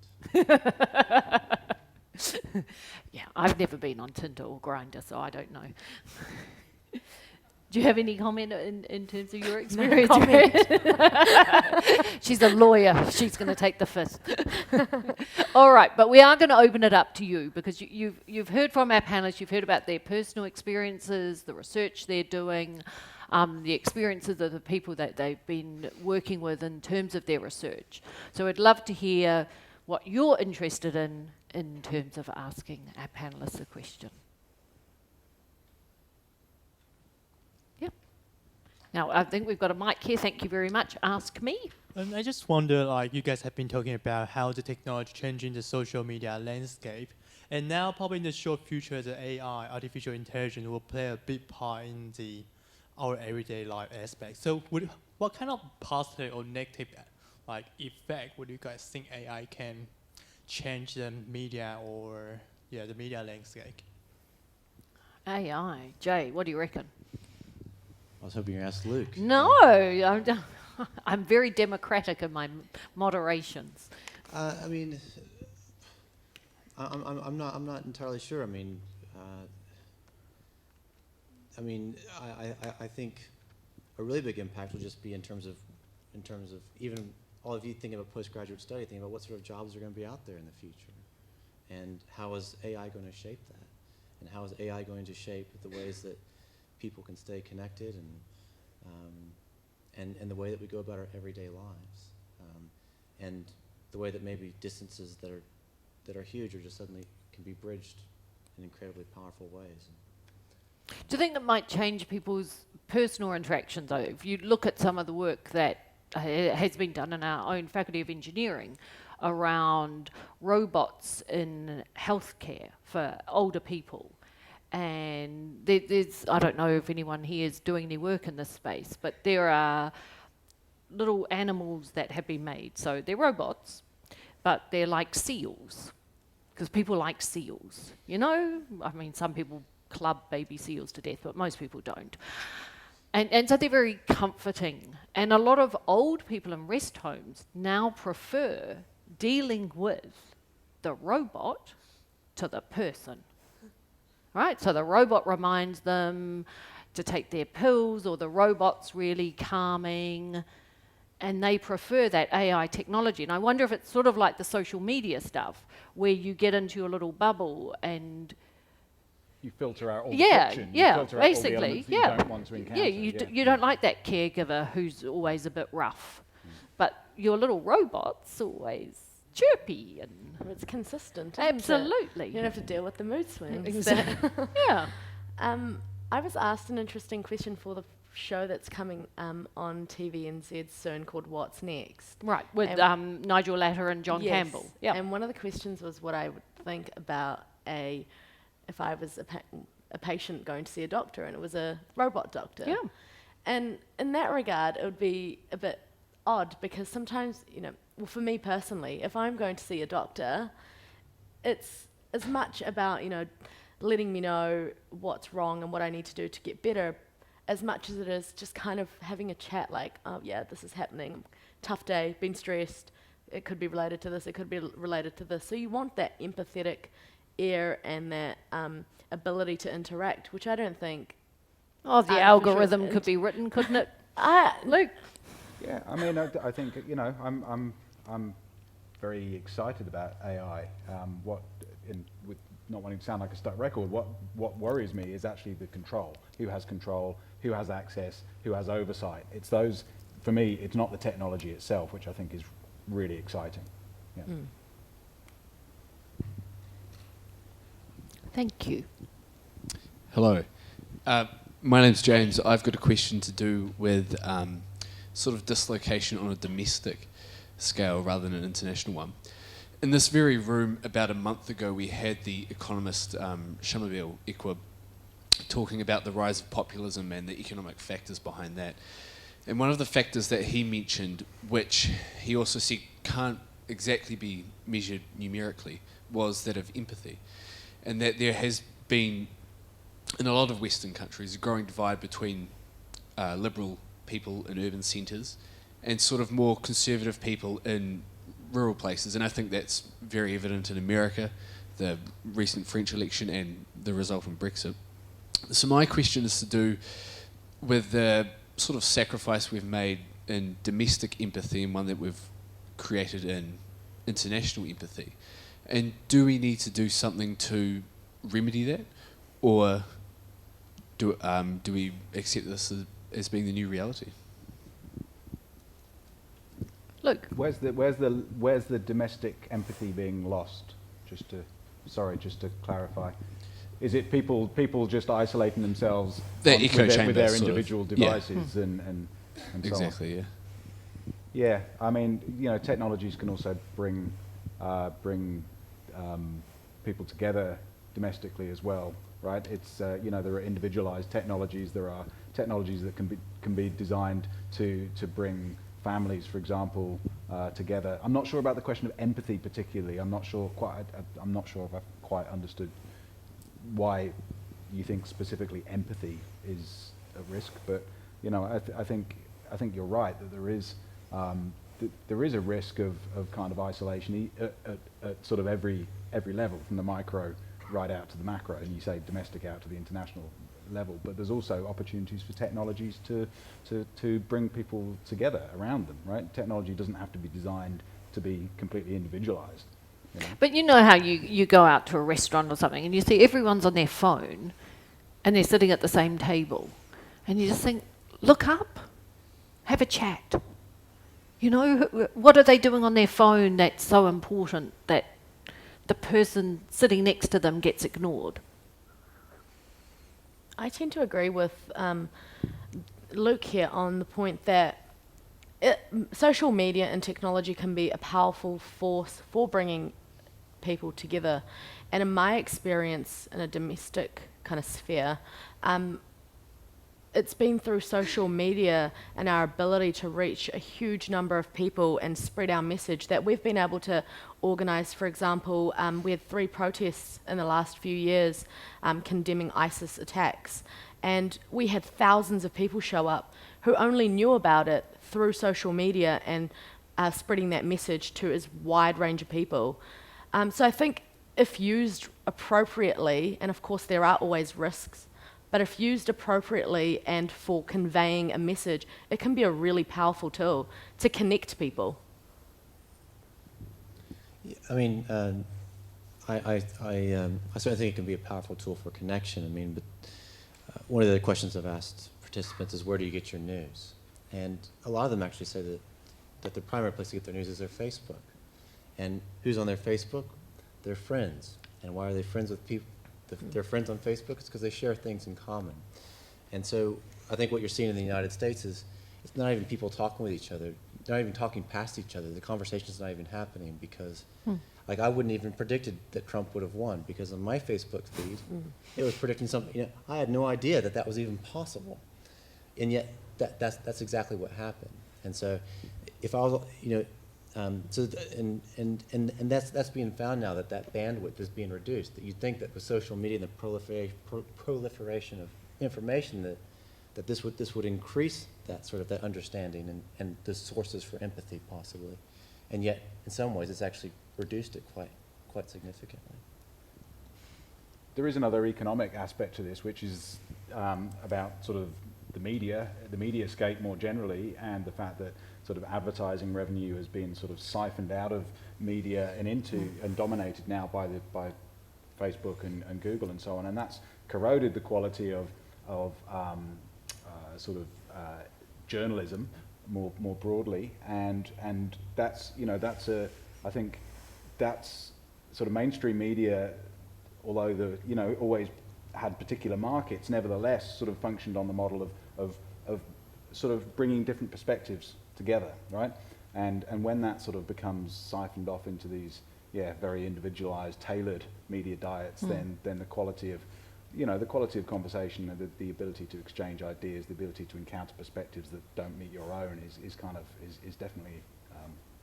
Yeah, I've never been on Tinder or Grindr, so I don't know. Do you have any comment in terms of your experience? She's a lawyer. She's going to take the fifth. All right, but we are going to open it up to you because you've heard from our panelists. You've heard about their personal experiences, the research they're doing, the experiences of the people that they've been working with in terms of their research. So I'd love to hear what you're interested in terms of asking our panelists a question. Yep. Now, I think we've got a mic here. Thank you very much. Ask me. I just wonder, like, you guys have been talking about how the technology changing the social media landscape. And now, probably in the short future, the AI, artificial intelligence, will play a big part in our everyday life aspect. So what kind of positive or negative effect would you guys think AI can change the media or the media landscape? AI. Jay, what do you reckon? I was hoping you asked Luke. No, I'm very democratic in my moderations. I mean, I'm not entirely sure. I mean, I think a really big impact will just be in terms of even all of you thinking about postgraduate study, thinking about what sort of jobs are going to be out there in the future, and how is AI going to shape that, and how is AI going to shape the ways that people can stay connected and the way that we go about our everyday lives, and the way that maybe distances that are huge or just suddenly can be bridged in incredibly powerful ways. Do you think that might change people's personal interactions, though? If you look at some of the work that has been done in our own Faculty of Engineering around robots in healthcare for older people, and there's, I don't know if anyone here is doing any work in this space, but there are little animals that have been made. So they're robots, but they're like seals, because people like seals. You know, I mean, some people club baby seals to death, but most people don't. And so they're very comforting. And a lot of old people in rest homes now prefer dealing with the robot to the person. right? So the robot reminds them to take their pills, or the robot's really calming, and they prefer that AI technology. And I wonder if it's sort of like the social media stuff, where you get into your little bubble and You filter out all the yeah, friction. yeah, you filter out all the basically, elements that yeah, you don't want to encounter. yeah. You don't like that caregiver who's always a bit rough, but your little robot's always chirpy and It's consistent. isn't it? absolutely. You don't have to deal with the mood swings. Exactly. Yeah. I was asked an interesting question for the show that's coming on TVNZ soon called What's Next? Right, with Nigel Latter and John Yes. Campbell. Yeah. And one of the questions was what I would think about if I was a patient going to see a doctor and it was a robot doctor. Yeah. And in that regard, it would be a bit odd because sometimes, well, for me personally, if I'm going to see a doctor, it's as much about, letting me know what's wrong and what I need to do to get better, as much as it is just kind of having a chat like, oh yeah, this is happening, tough day, been stressed, it could be related to this, it could be related to this. So you want that empathetic air and that ability to interact, which I don't think. Oh, the Artificial algorithm could be written, couldn't it? Luke? Yeah, I mean, I think I'm very excited about AI. With not wanting to sound like a stuck record, what worries me is actually the control. Who has control? Who has access? Who has oversight? It's those. For me, it's not the technology itself, which I think is really exciting. Yeah. Thank you. Hello. My name's James. I've got a question to do with sort of dislocation on a domestic scale rather than an international one. In this very room, about a month ago, we had the economist Shamabeel Equa talking about the rise of populism and the economic factors behind that. And one of the factors that he mentioned, which he also said can't exactly be measured numerically, was that of empathy. And that there has been, in a lot of Western countries, a growing divide between liberal people in urban centres and sort of more conservative people in rural places. And I think that's very evident in America, the recent French election and the result in Brexit. So my question is to do with the sort of sacrifice we've made in domestic empathy and one that we've created in international empathy. And do we need to do something to remedy that, or do we accept this as being the new reality? Luke? Where's the domestic empathy being lost? Just to clarify. Is it people just isolating themselves Their echo with chamber their sort of, individual yeah. devices and so on? Exactly, yeah. Yeah, I mean, technologies can also bring people together domestically as well, right? It's there are individualized technologies. There are technologies that can be designed to bring families, for example, together. I'm not sure about the question of empathy particularly. I'm not sure if I've quite understood why you think specifically empathy is a risk, but I think you're right that there is a risk of kind of isolation at sort of every level, from the micro right out to the macro, and you say domestic out to the international level. But there's also opportunities for technologies to bring people together around them, right? Technology doesn't have to be designed to be completely individualized. But you know how you go out to a restaurant or something and you see everyone's on their phone and they're sitting at the same table and you just think, look up, have a chat. What are they doing on their phone that's so important that the person sitting next to them gets ignored? I tend to agree with Luke here on the point that social media and technology can be a powerful force for bringing people together. And in my experience in a domestic kind of sphere, it's been through social media and our ability to reach a huge number of people and spread our message that we've been able to organise. For example, we had 3 protests in the last few years condemning ISIS attacks, and we had thousands of people show up who only knew about it through social media and spreading that message to as wide range of people. So I think if used appropriately, and of course there are always risks, but if used appropriately and for conveying a message, it can be a really powerful tool to connect people. I mean, I certainly think it can be a powerful tool for connection. I mean, but one of the questions I've asked participants is, where do you get your news? And a lot of them actually say that the primary place to get their news is their Facebook. And who's on their Facebook? Their friends. And why are they friends with people? They're friends on Facebook? It's because they share things in common. And so I think what you're seeing in the United States is it's not even people talking with each other. They're not even talking past each other. The conversation's not even happening because, like, I wouldn't even predicted that Trump would have won because on my Facebook feed, it was predicting something. You know, I had no idea that that was even possible, and yet that's exactly what happened. And so, if I was, you know, and that's being found now that bandwidth is being reduced. That you'd think that with social media and the proliferation of information that this would increase that sort of that understanding and the sources for empathy possibly, and yet in some ways it's actually reduced it quite significantly. There is another economic aspect to this, which is about sort of the mediascape more generally, and the fact that sort of advertising revenue has been sort of siphoned out of media and into and dominated now by Facebook and Google and so on, and that's corroded the quality of journalism more broadly, and that's, you know, I think that's sort of mainstream media, although always had particular markets, nevertheless sort of functioned on the model of sort of bringing different perspectives together, right? And when that sort of becomes siphoned off into these very individualized, tailored media diets, then the quality of conversation and the ability to exchange ideas, the ability to encounter perspectives that don't meet your own is definitely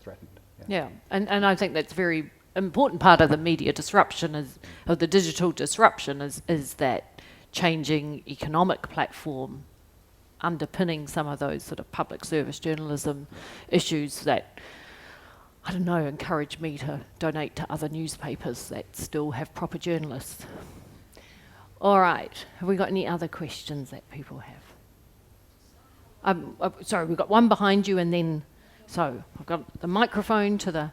threatened. Yeah, and I think that's a very important part of the media disruption of the digital disruption is that changing economic platform underpinning some of those sort of public service journalism issues that, I don't know, encourage me to donate to other newspapers that still have proper journalists. All right, have we got any other questions that people have? Sorry, we've got one behind you, and then, so I've got the microphone to the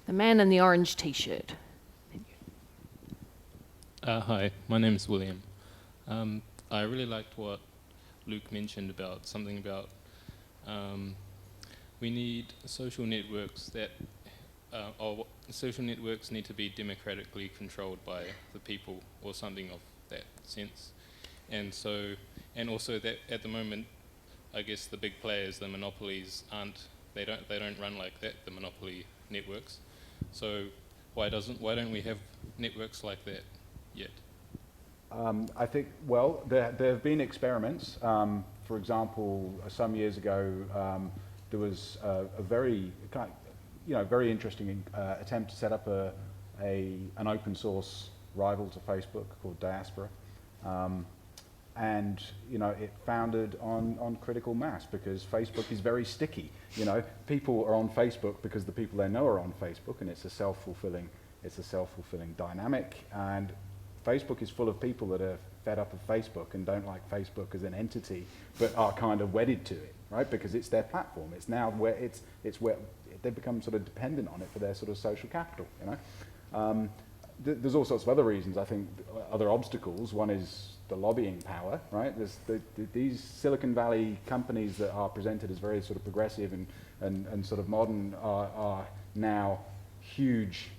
man in the orange t-shirt. Hi, my name is William. I really liked what Luke mentioned about something about we need social networks that social networks need to be democratically controlled by the people or something of that sense, and also that at the moment, I guess the big players, the monopolies, they don't run like that, the monopoly networks. So why don't we have networks like that yet? I think, well, there have been experiments. For example, some years ago, there was a very interesting attempt to set up an open source rival to Facebook called Diaspora, and it founded on critical mass because Facebook is very sticky. People are on Facebook because the people they know are on Facebook, and it's a self-fulfilling dynamic. And Facebook is full of people that are fed up of Facebook and don't like Facebook as an entity, but are kind of wedded to it, right? Because it's their platform. It's now where it's where they become sort of dependent on it for their sort of social capital. There's all sorts of other reasons. I think other obstacles. One is the lobbying power, right? There's these Silicon Valley companies that are presented as very sort of progressive and sort of modern are now huge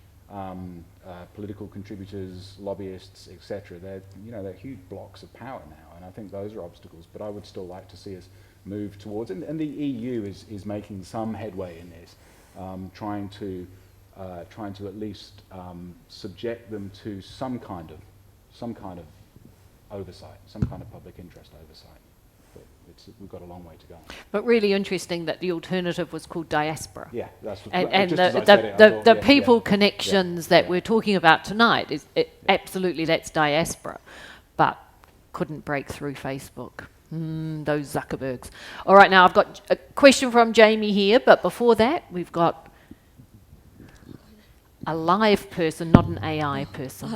political contributors, lobbyists, etc. They're huge blocks of power now, and I think those are obstacles. But I would still like to see us move towards, and the EU is making some headway in this, trying to at least subject them to some kind of oversight, some kind of public interest oversight. But we've got a long way to go. But really interesting that the alternative was called Diaspora. Yeah, that's what, and just as I said it, I thought, the people connections that we're talking about tonight is absolutely, that's Diaspora, but couldn't break through Facebook. Those Zuckerbergs. All right, now I've got a question from Jamie here, but before that, we've got a live person, not an AI person.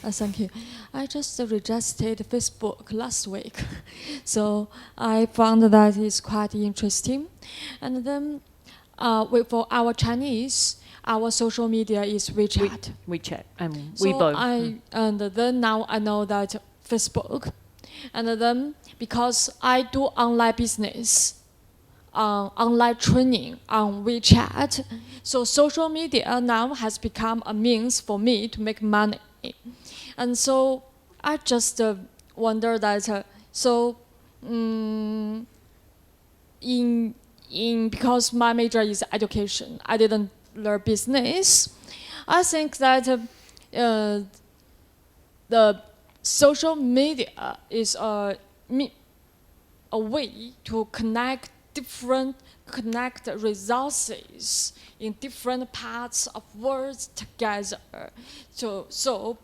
Thank you. I just registered Facebook last week, so I found that it's quite interesting. And then for our Chinese, our social media is WeChat. WeChat and So Weibo. and then now I know that Facebook, and then because I do online business, online training on WeChat, so social media now has become a means for me to make money. And so I just wonder that because my major is education, I didn't learn business. I think that the social media is a way to connect resources in different parts of world together. So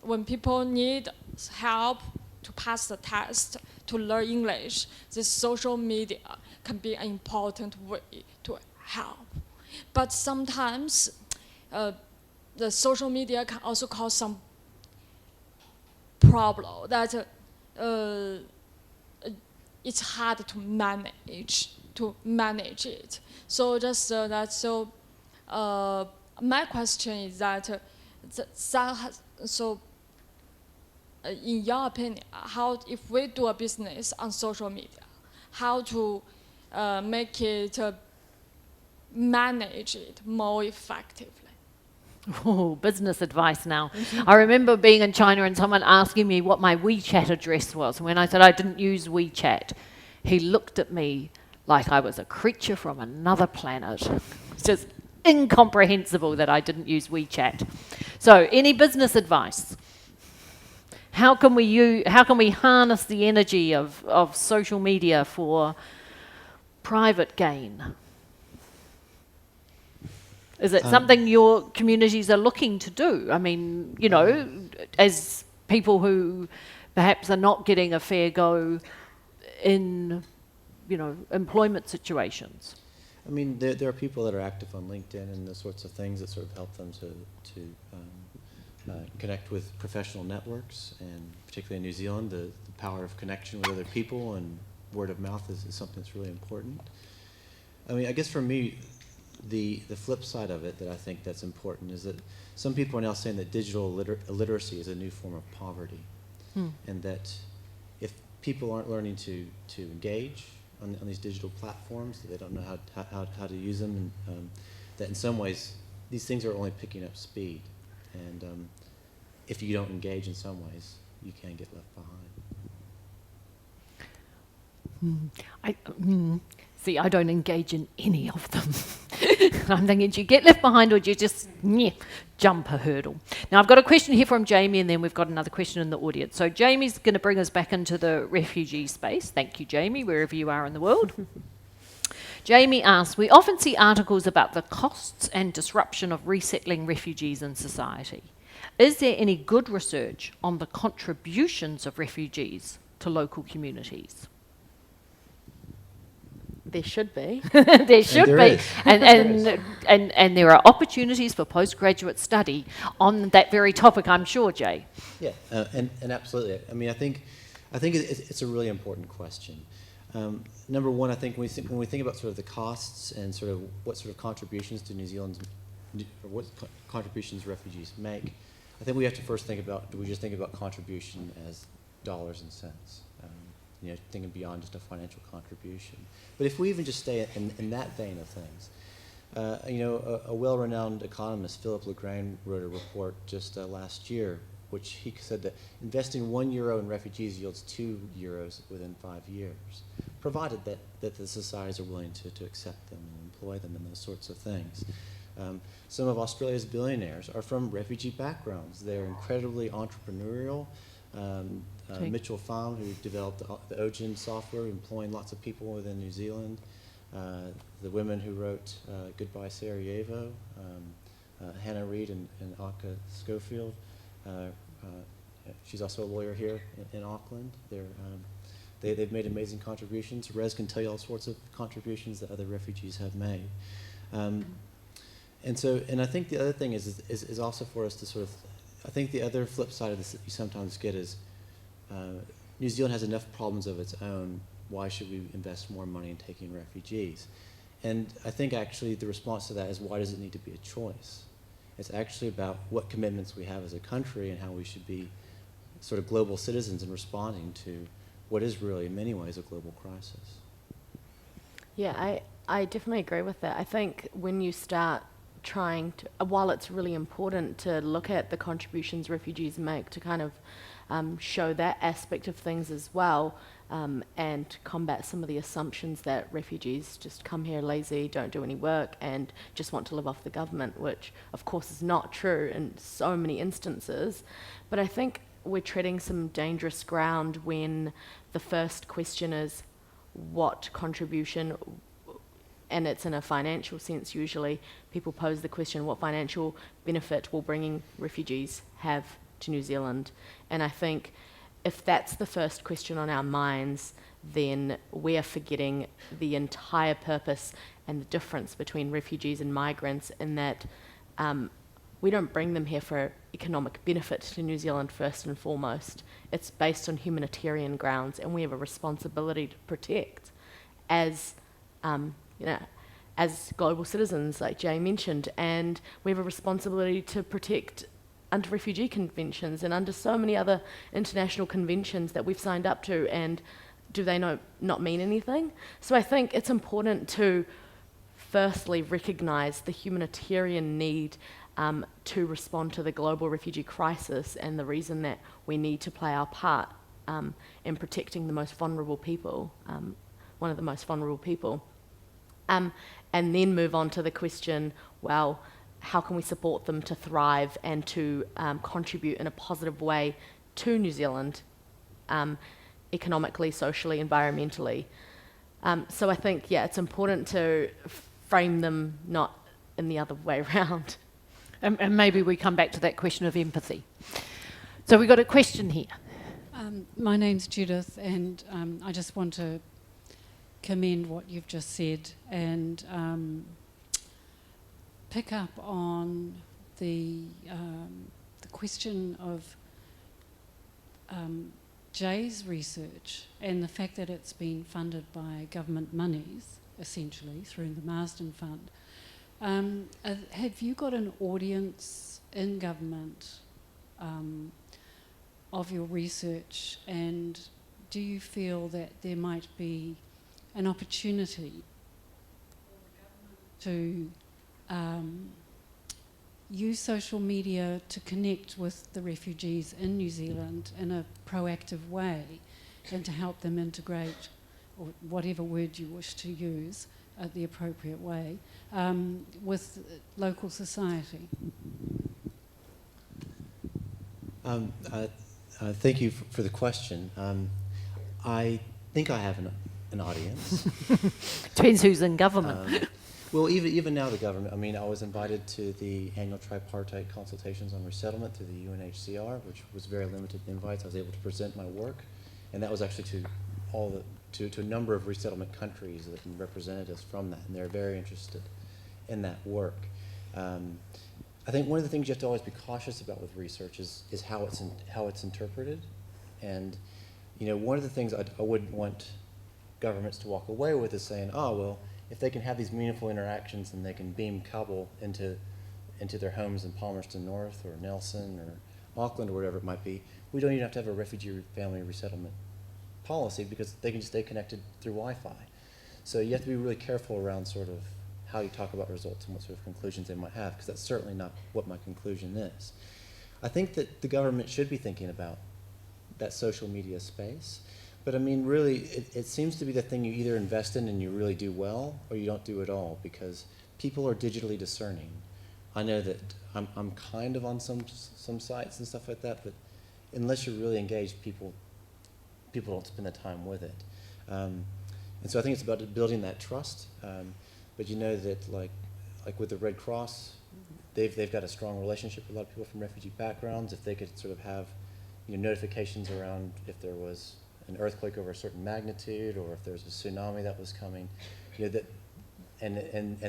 when people need help to pass the test, to learn English, this social media can be an important way to help. But sometimes the social media can also cause some problem that it's hard to manage it. So just my question is that in your opinion, how if we do a business on social media, how to make it manage it more effectively? Oh, business advice now. I remember being in China and someone asking me what my WeChat address was. And when I said I didn't use WeChat, he looked at me like I was a creature from another planet. It's just incomprehensible that I didn't use WeChat. So, any business advice? How can we harness the energy of social media for private gain? Is it something your communities are looking to do? I mean, you know, as people who perhaps are not getting a fair go in, you know, employment situations. I mean, there are people that are active on LinkedIn and those sorts of things that sort of help them to connect with professional networks, and particularly in New Zealand, the power of connection with other people and word of mouth is something that's really important. I mean, I guess for me, the flip side of it that I think that's important is that some people are now saying that digital illiteracy is a new form of poverty, and that if people aren't learning to engage on these digital platforms, that they don't know how to use them, and that in some ways these things are only picking up speed, and if you don't engage in some ways, you can get left behind. See, I don't engage in any of them. I'm thinking, do you get left behind or do you just jump a hurdle? Now, I've got a question here from Jamie, and then we've got another question in the audience. So Jamie's going to bring us back into the refugee space. Thank you, Jamie, wherever you are in the world. Jamie asks, we often see articles about the costs and disruption of resettling refugees in society. Is there any good research on the contributions of refugees to local communities? There should be. There should there be. is. And there are opportunities for postgraduate study on that very topic, I'm sure, Jay. Yeah, and absolutely. I mean, I think it's a really important question. Number one, I think when we think about sort of the costs and sort of what sort of contributions to New Zealand's, or what contributions refugees make, I think we have to first think about, do we just think about contribution as dollars and cents? You know, thinking beyond just a financial contribution. But if we even just stay in that vein of things, you know, a well-renowned economist, Philip Lagrange, wrote a report just last year, which he said that investing €1 in refugees yields €2 within 5 years, provided that the societies are willing to accept them and employ them and those sorts of things. Some of Australia's billionaires are from refugee backgrounds. They're incredibly entrepreneurial. Mitchell Pham, who developed the Ogen software, employing lots of people within New Zealand. The women who wrote Goodbye Sarajevo, Hannah Reid and Aka Schofield. She's also a lawyer here in Auckland. They've made amazing contributions. Rez can tell you all sorts of contributions that other refugees have made. And I think the other thing is also for us to sort of, I think the other flip side of this that you sometimes get is New Zealand has enough problems of its own. Why should we invest more money in taking refugees? And I think actually the response to that is, why does it need to be a choice? It's actually about what commitments we have as a country and how we should be sort of global citizens in responding to what is really in many ways a global crisis. Yeah, I definitely agree with that. I think when you start trying to, while it's really important to look at the contributions refugees make to kind of show that aspect of things as well, and combat some of the assumptions that refugees just come here lazy, don't do any work, and just want to live off the government, which of course is not true in so many instances. But I think we're treading some dangerous ground when the first question is what contribution, and it's in a financial sense usually. People pose the question, what financial benefit will bringing refugees have to New Zealand? And I think if that's the first question on our minds, then we are forgetting the entire purpose and the difference between refugees and migrants, in that we don't bring them here for economic benefit to New Zealand first and foremost. It's based on humanitarian grounds, and we have a responsibility to protect as as global citizens, like Jay mentioned, and we have a responsibility to protect under refugee conventions and under so many other international conventions that we've signed up to, and do they not mean anything? So I think it's important to firstly recognise the humanitarian need to respond to the global refugee crisis, and the reason that we need to play our part in protecting the most vulnerable people, one of the most vulnerable people. And then move on to the question, well, how can we support them to thrive and to contribute in a positive way to New Zealand, economically, socially, environmentally? So I think, yeah, it's important to frame them not in the other way around. And maybe we come back to that question of empathy. So we've got a question here. My name's Judith, and I just want to commend what you've just said and pick up on the question of Jay's research and the fact that it's been funded by government monies, essentially, through the Marsden Fund. Have you got an audience in government of your research, and do you feel that there might be an opportunity to use social media to connect with the refugees in New Zealand in a proactive way, and to help them integrate, or whatever word you wish to use, the appropriate way, with local society? Thank you for the question. I think I have an audience. Depends who's in government. Well, even now the government, I mean, I was invited to the annual tripartite consultations on resettlement through the UNHCR, which was very limited invites. I was able to present my work, and that was actually to a number of resettlement countries that represented us from that, and they're very interested in that work. I think one of the things you have to always be cautious about with research is how it's interpreted, and one of the things I wouldn't want governments to walk away with is saying, oh well, if they can have these meaningful interactions and they can beam Kabul into their homes in Palmerston North or Nelson or Auckland or whatever it might be, we don't even have to have a refugee family resettlement policy because they can just stay connected through Wi-Fi. So you have to be really careful around sort of how you talk about results and what sort of conclusions they might have, because that's certainly not what my conclusion is. I think that the government should be thinking about that social media space. But I mean, really, it seems to be the thing you either invest in and you really do well, or you don't do at all, because people are digitally discerning. I know that I'm kind of on some sites and stuff like that, but unless you're really engaged, people don't spend the time with it. And so I think it's about building that trust. But you know that like with the Red Cross, they've got a strong relationship with a lot of people from refugee backgrounds. If they could sort of have notifications around if there was an earthquake over a certain magnitude, or if there's a tsunami that was coming, that and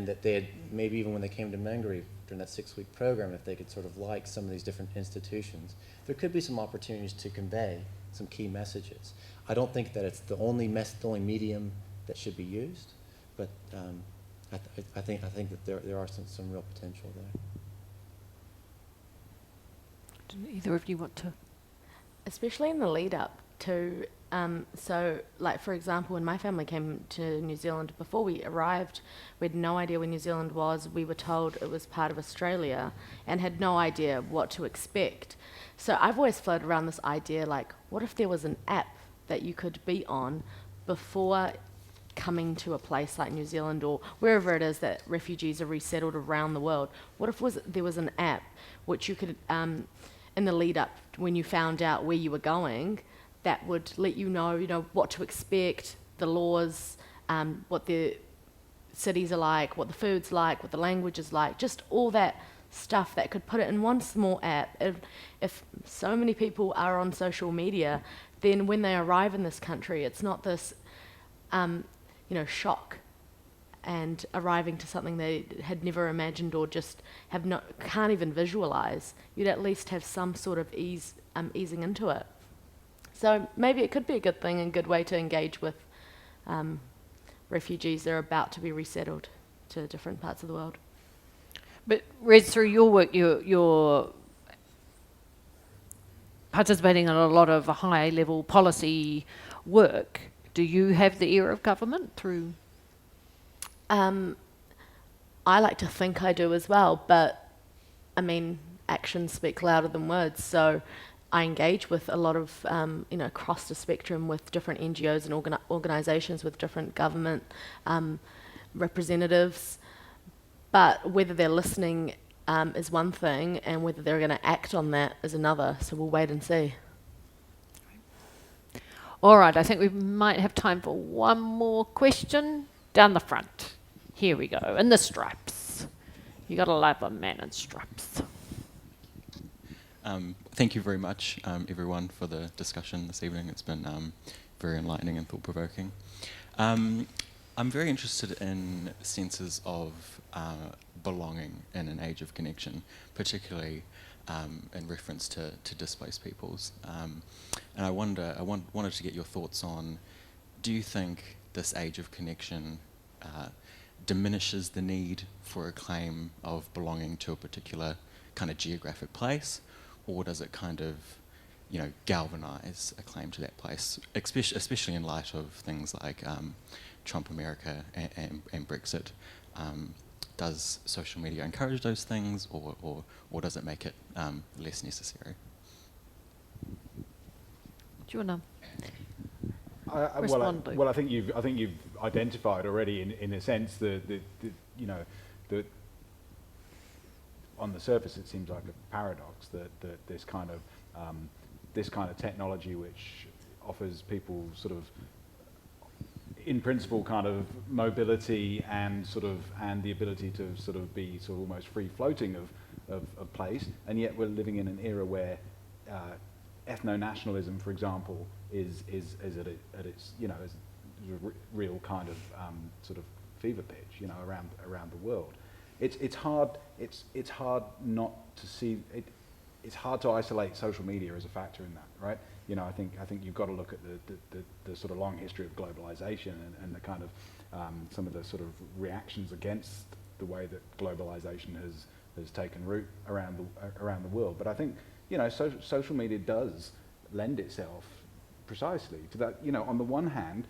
that they had, maybe even when they came to Mangere during that 6-week program, if they could sort of like some of these different institutions, there could be some opportunities to convey some key messages. I don't think that it's the only medium that should be used, but I think that there are some real potential there. Do either of you want to? Especially in the lead up to, so like for example, when my family came to New Zealand, before we arrived, we had no idea where New Zealand was. We were told it was part of Australia and had no idea what to expect. So I've always floated around this idea, like, what if there was an app that you could be on before coming to a place like New Zealand or wherever it is that refugees are resettled around the world? What if there was an app which you could, in the lead up, when you found out where you were going, that would let you know what to expect, the laws, what the cities are like, what the food's like, what the language is like, just all that stuff that could put it in one small app. If so many people are on social media, then when they arrive in this country, it's not this, shock and arriving to something they had never imagined or just can't even visualize. You'd at least have some sort of easing into it. So maybe it could be a good thing and a good way to engage with refugees that are about to be resettled to different parts of the world. But Rez, through your work, you're participating in a lot of high-level policy work. Do you have the ear of government through? I like to think I do as well, but I mean, actions speak louder than words. So I engage with a lot of, across the spectrum with different NGOs and organisations, with different government representatives. But whether they're listening is one thing, and whether they're going to act on that is another. So we'll wait and see. All right, I think we might have time for one more question. Down the front. Here we go, in the stripes. You gotta love a man in stripes. Thank you very much, everyone, for the discussion this evening. It's been very enlightening and thought-provoking. I'm very interested in senses of belonging in an age of connection, particularly in reference to displaced peoples. And I wanted to get your thoughts on, do you think this age of connection diminishes the need for a claim of belonging to a particular kind of geographic place, or does it kind of, galvanize a claim to that place, especially in light of things like Trump America and Brexit? Does social media encourage those things, or does it make it less necessary? Do you want to respond, Luke? Well, I think you've identified already, in a sense, the on the surface it seems like a paradox that this kind of technology, which offers people sort of, in principle, kind of mobility and the ability to sort of be sort of almost free floating of place, and yet we're living in an era where ethno-nationalism, for example, is at its is a real kind of sort of fever pitch, around the world. It's hard not to see it. It's hard to isolate social media as a factor in that, right? I think you've got to look at the sort of long history of globalization and the kind of some of the sort of reactions against the way that globalization has taken root around the world. But I think social media does lend itself precisely to that. On the one hand,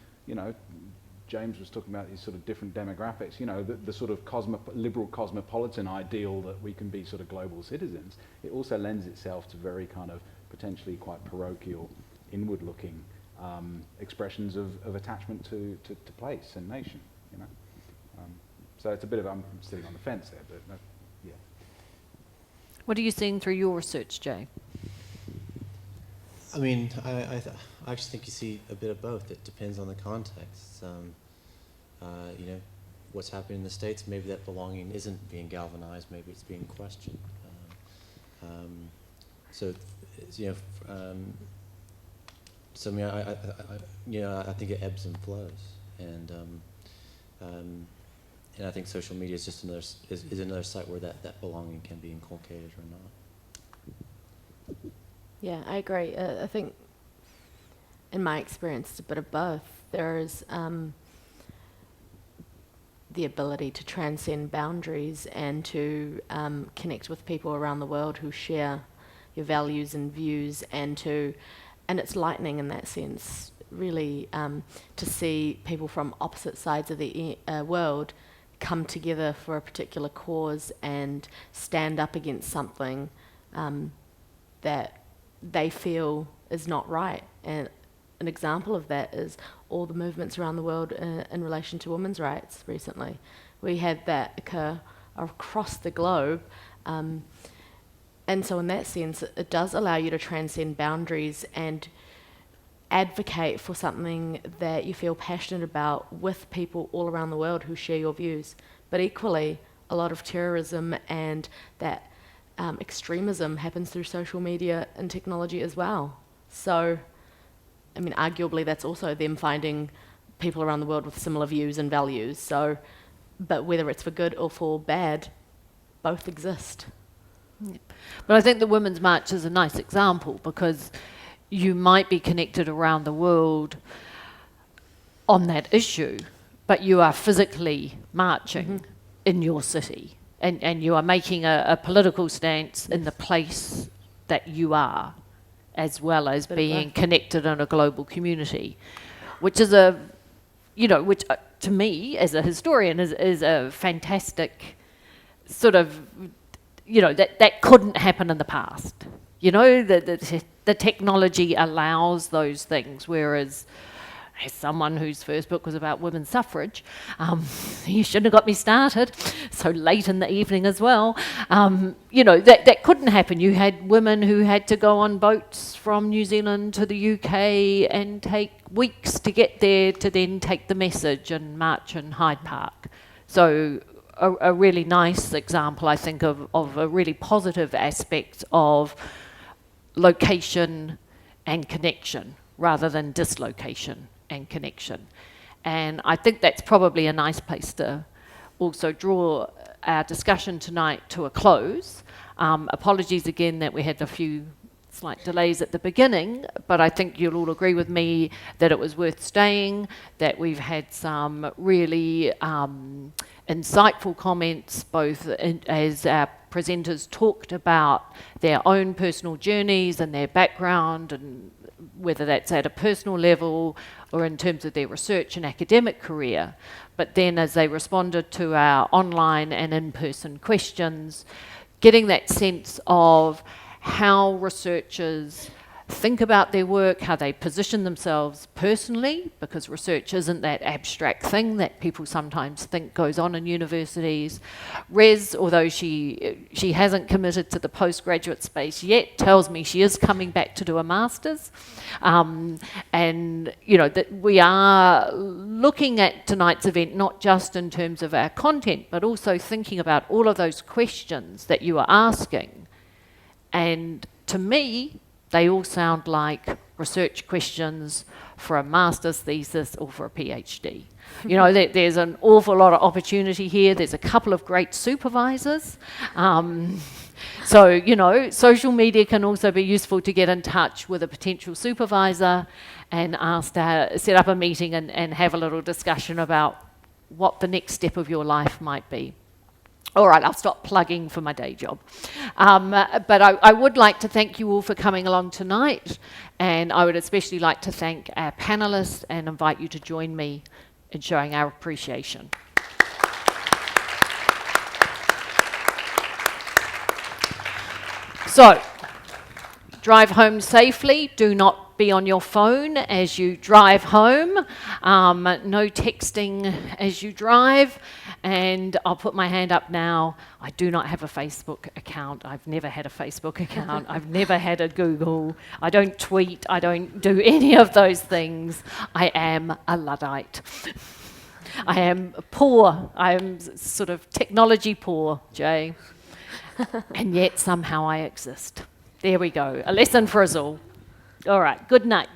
James was talking about these sort of different demographics, the sort of liberal cosmopolitan ideal that we can be sort of global citizens. It also lends itself to very kind of potentially quite parochial, inward-looking expressions of attachment to place and nation, So it's a bit of, I'm sitting on the fence there, but yeah. What are you seeing through your research, Jay? I mean, I actually think you see a bit of both. It depends on the context. What's happening in the States, maybe that belonging isn't being galvanized, maybe it's being questioned. So I mean, I think it ebbs and flows, And I think social media is just another is another site where that belonging can be inculcated or not. Yeah, I agree. I think, in my experience, it's a bit of both. There is the ability to transcend boundaries and to connect with people around the world who share your values and views, and it's lightening in that sense, really, to see people from opposite sides of the world come together for a particular cause and stand up against something that they feel is not right. And an example of that is all the movements around the world in relation to women's rights recently. We had that occur across the globe. And so in that sense, it does allow you to transcend boundaries and advocate for something that you feel passionate about with people all around the world who share your views. But equally, a lot of terrorism and that extremism happens through social media and technology as well. So, I mean, arguably that's also them finding people around the world with similar views and values. So, but whether it's for good or for bad, both exist. Yep. But I think the Women's March is a nice example, because you might be connected around the world on that issue, but you are physically marching in your city, and you are making a political stance in the place that you are, as well as being connected in a global community, which is which to me as a historian is a fantastic sort of, that couldn't happen in the past. The technology allows those things, whereas as someone whose first book was about women's suffrage, you shouldn't have got me started so late in the evening as well. That couldn't happen. You had women who had to go on boats from New Zealand to the UK and take weeks to get there to then take the message and march in Hyde Park. So a really nice example, I think, of a really positive aspect of location and connection rather than dislocation and connection. And I think that's probably a nice place to also draw our discussion tonight to a close. Apologies again that we had a few slight delays at the beginning, but I think you'll all agree with me that it was worth staying, that we've had some really insightful comments, both as our presenters talked about their own personal journeys and their background, and whether that's at a personal level or in terms of their research and academic career. But then as they responded to our online and in-person questions, getting that sense of how researchers think about their work, how they position themselves personally, because research isn't that abstract thing that people sometimes think goes on in universities. Rez, although she hasn't committed to the postgraduate space yet, tells me she is coming back to do a master's. And that we are looking at tonight's event not just in terms of our content, but also thinking about all of those questions that you are asking. And to me, they all sound like research questions for a master's thesis or for a PhD. There's an awful lot of opportunity here. There's a couple of great supervisors. Social media can also be useful to get in touch with a potential supervisor and ask to set up a meeting and have a little discussion about what the next step of your life might be. All right, I'll stop plugging for my day job. But I would like to thank you all for coming along tonight, and I would especially like to thank our panelists and invite you to join me in showing our appreciation. So, drive home safely. Do not be on your phone as you drive home. No texting as you drive. And I'll put my hand up now. I do not have a Facebook account. I've never had a Facebook account. I've never had a Google. I don't tweet. I don't do any of those things. I am a Luddite. I am poor. I am sort of technology poor, Jay. And yet somehow I exist. There we go. A lesson for us all. All right. Good night.